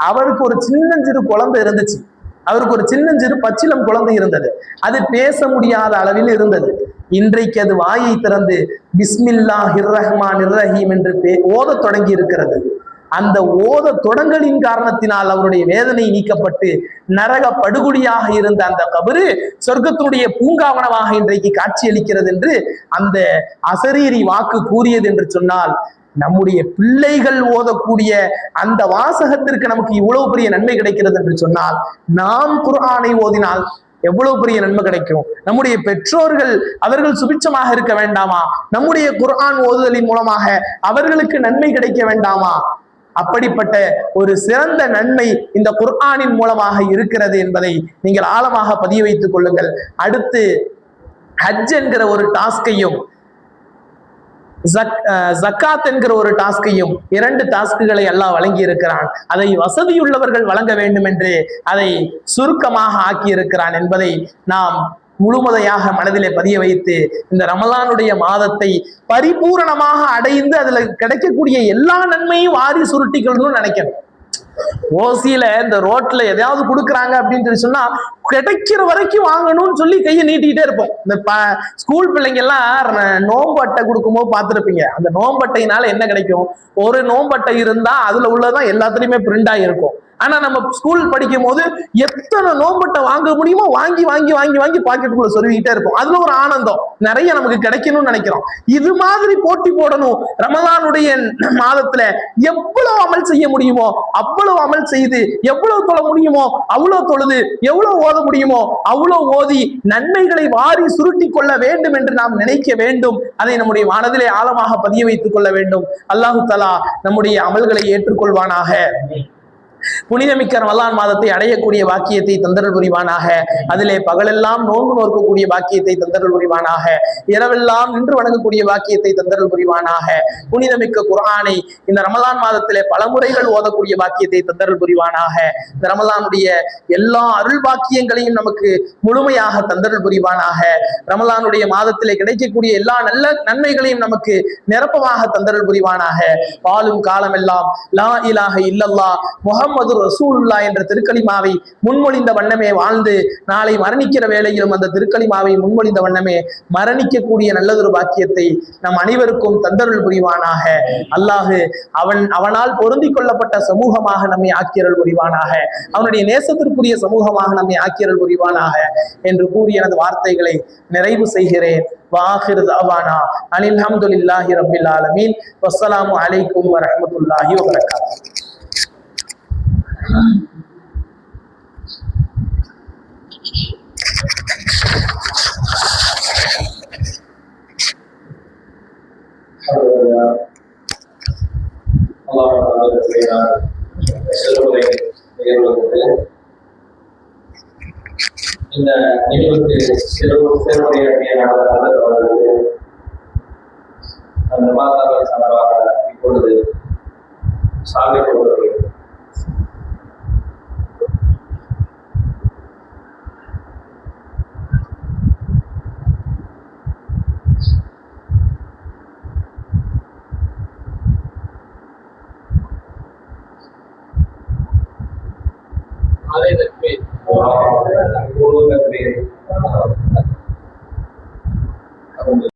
அவருக்கு ஒரு சின்னஞ்சிறு குழந்தை இருந்துச்சு, அவருக்கு ஒரு சின்னஞ்சிறு பச்சிலம் குழந்தை இருந்தது. அது பேச முடியாத அளவில் இருந்தது. இன்றைக்கு அது வாயை திறந்து பிஸ்மில்லாஹிர் ரஹ்மானிர் ரஹீம் என்று ஓத தொடங்கி இருக்கிறது. அந்த ஓத தொடங்கலின் காரணத்தினால் அவருடைய வேதனை நீக்கப்பட்டு நரக படுகொலியாக இருந்த அந்த கபரு சொர்க்கத்தினுடைய பூங்காவனமாக இன்றைக்கு காட்சியளிக்கிறது என்று அந்த அசரீரி வாக்கு கூறியது என்று சொன்னால், நம்முடைய பிள்ளைகள் ஓதக்கூடிய அந்த வாசகத்திற்கு நமக்கு இவ்வளவு பெரிய நன்மை கிடைக்கிறது என்று சொன்னால், நாம் குர்ஆனை ஓதினால் எவ்வளவு பெரிய நன்மை கிடைக்கும். நம்முடைய பெற்றோர்கள் அவர்கள் சுபிட்சமாக இருக்க வேண்டாமா? நம்முடைய குர்ஆன் ஓதுதலின் மூலமாக அவர்களுக்கு நன்மை கிடைக்க வேண்டாமா? அப்படிப்பட்ட ஒரு சிறந்த நன்மை இந்த குர்ஆனின் மூலமாக இருக்கிறது என்பதை நீங்கள் ஆழமாக பதிய வைத்துக் கொள்ளுங்கள். அடுத்து ஹஜ் என்கிற ஒரு டாஸ்கையும் ஜக்காத் என்கிற ஒரு டாஸ்கையும், 2 டாஸ்குகளை அல்லாஹ் வழங்கி இருக்கிறான். அதை வசதியுள்ளவர்கள் வழங்க வேண்டும் என்று அதை சுருக்கமாக ஆக்கி இருக்கிறான் என்பதை நாம் முழுமதையாக மனதிலே பதிய வைத்து இந்த ரமலானுடைய மாதத்தை பரிபூரணமாக அடைந்து அதுல கிடைக்கக்கூடிய எல்லா நன்மையும் வாரி சுருட்டிக்கணும்னு நினைக்கணும். ஓசியில இந்த ரோட்ல எதையாவது கொடுக்குறாங்க அப்படின்னு சொல்லி சொன்னா கிடைக்கிற வரைக்கும் வாங்கணும்னு சொல்லி கையை நீட்டிக்கிட்டே இருப்போம். இந்த ஸ்கூல் பிள்ளைங்க எல்லாம் நோம்பு அட்டை கொடுக்கும்போது பார்த்துருப்பீங்க. அந்த நோம்பு அட்டையினால என்ன கிடைக்கும், ஒரு நோம்பு அட்டை இருந்தா அதுல உள்ளதான் எல்லாத்துலயுமே பிரிண்ட் ஆகிருக்கும். ஆனா நம்ம ஸ்கூல் படிக்கும் போது எத்தனை நோம்பட்டை வாங்க முடியுமோ வாங்கி வாங்கி வாங்கி வாங்கி பாக்கெட்டுக்குள்ள சொருவிக்கிட்டே இருப்போம். அதுல ஒரு ஆனந்தம் நிறைய நமக்கு கிடைக்கணும்னு நினைக்கிறோம். இது மாதிரி போட்டி போடணும். ரமலானுடைய மாதத்துல எவ்வளவு அமல் செய்ய முடியுமோ அவ்வளவு அமல் செய்து, எவ்வளவு தொழ முடியுமோ அவ்வளவு தொழுது, எவ்வளவு ஓத முடியுமோ அவ்வளவு ஓதி நன்மைகளை வாரி சுருட்டி கொள்ள வேண்டும் என்று நாம் நினைக்க வேண்டும். அதை நம்முடைய மனதிலே ஆழமாக பதிய வைத்துக் கொள்ள வேண்டும். அல்லாஹு தஆலா நம்முடைய அமல்களை ஏற்றுக்கொள்வானாக. புனிதமிக்க ரமலான் மாதத்தை அடையக்கூடிய பாக்கியத்தை தந்தருள் புரிவானாக. அதிலே பகலெல்லாம் நோன்பு நோக்கக்கூடிய பாக்கியத்தை தந்தருள் புரிவானாக. இரவெல்லாம் நின்று வணங்கக்கூடிய பாக்கியத்தை தந்தருள் புரிவானாக. புனிதமிக்க குர்ஆனை இந்த ரமலான் மாதத்திலே பல முறைகள் ஓதக்கூடிய பாக்கியத்தை தந்தருள் புரிவானாக. இந்த ரமலானுடைய எல்லா அருள் பாக்கியங்களையும் நமக்கு முழுமையாக தந்தருள் புரிவானாக. ரமலானுடைய மாதத்திலே கிடைக்கக்கூடிய எல்லா நல்ல நன்மைகளையும் நமக்கு நிரப்பமாக தந்தருள் புரிவானாக. வாழும் காலமெல்லாம் லா இலாஹ இல்லல்லாஹ் முஹம்மது ரசூலுல்லாஹ் என்ற திருக்கலிமாவை முன்மொழிந்த வண்ணமே வாழ்ந்து நாளை மரணிக்கிற வேளையிலும் அந்த திருக்கலிமாவை முன்மொழிந்த வண்ணமே மரணிக்கக்கூடிய நல்லதொரு பாக்கியத்தை நம் அனைவருக்கும் தந்தருள் புரிவானாக. அல்லாஹு அவனால் பொருந்திக் கொள்ளப்பட்ட சமூகமாக நம்மை ஆக்கியருள் புரிவானாக. அவனுடைய நேசத்திற்குரிய சமூகமாக நம்மை ஆக்கியருள் புரிவானாக என்று கூறி எனது வார்த்தைகளை நிறைவு செய்கிறேன். வாஹிர் தஅவானா அனில் ஹம்துலில்லாஹி ரப்பில் ஆலமீன். வஸ்ஸலாமு அலைக்கும் வரஹ்மத்துல்லாஹி வபரகாத்துஹு. இந்த நிகழ்வுக்கு சிறுமுறையாற்றிய அந்த மாதாக்கள் சார்பாக இப்பொழுது சாலை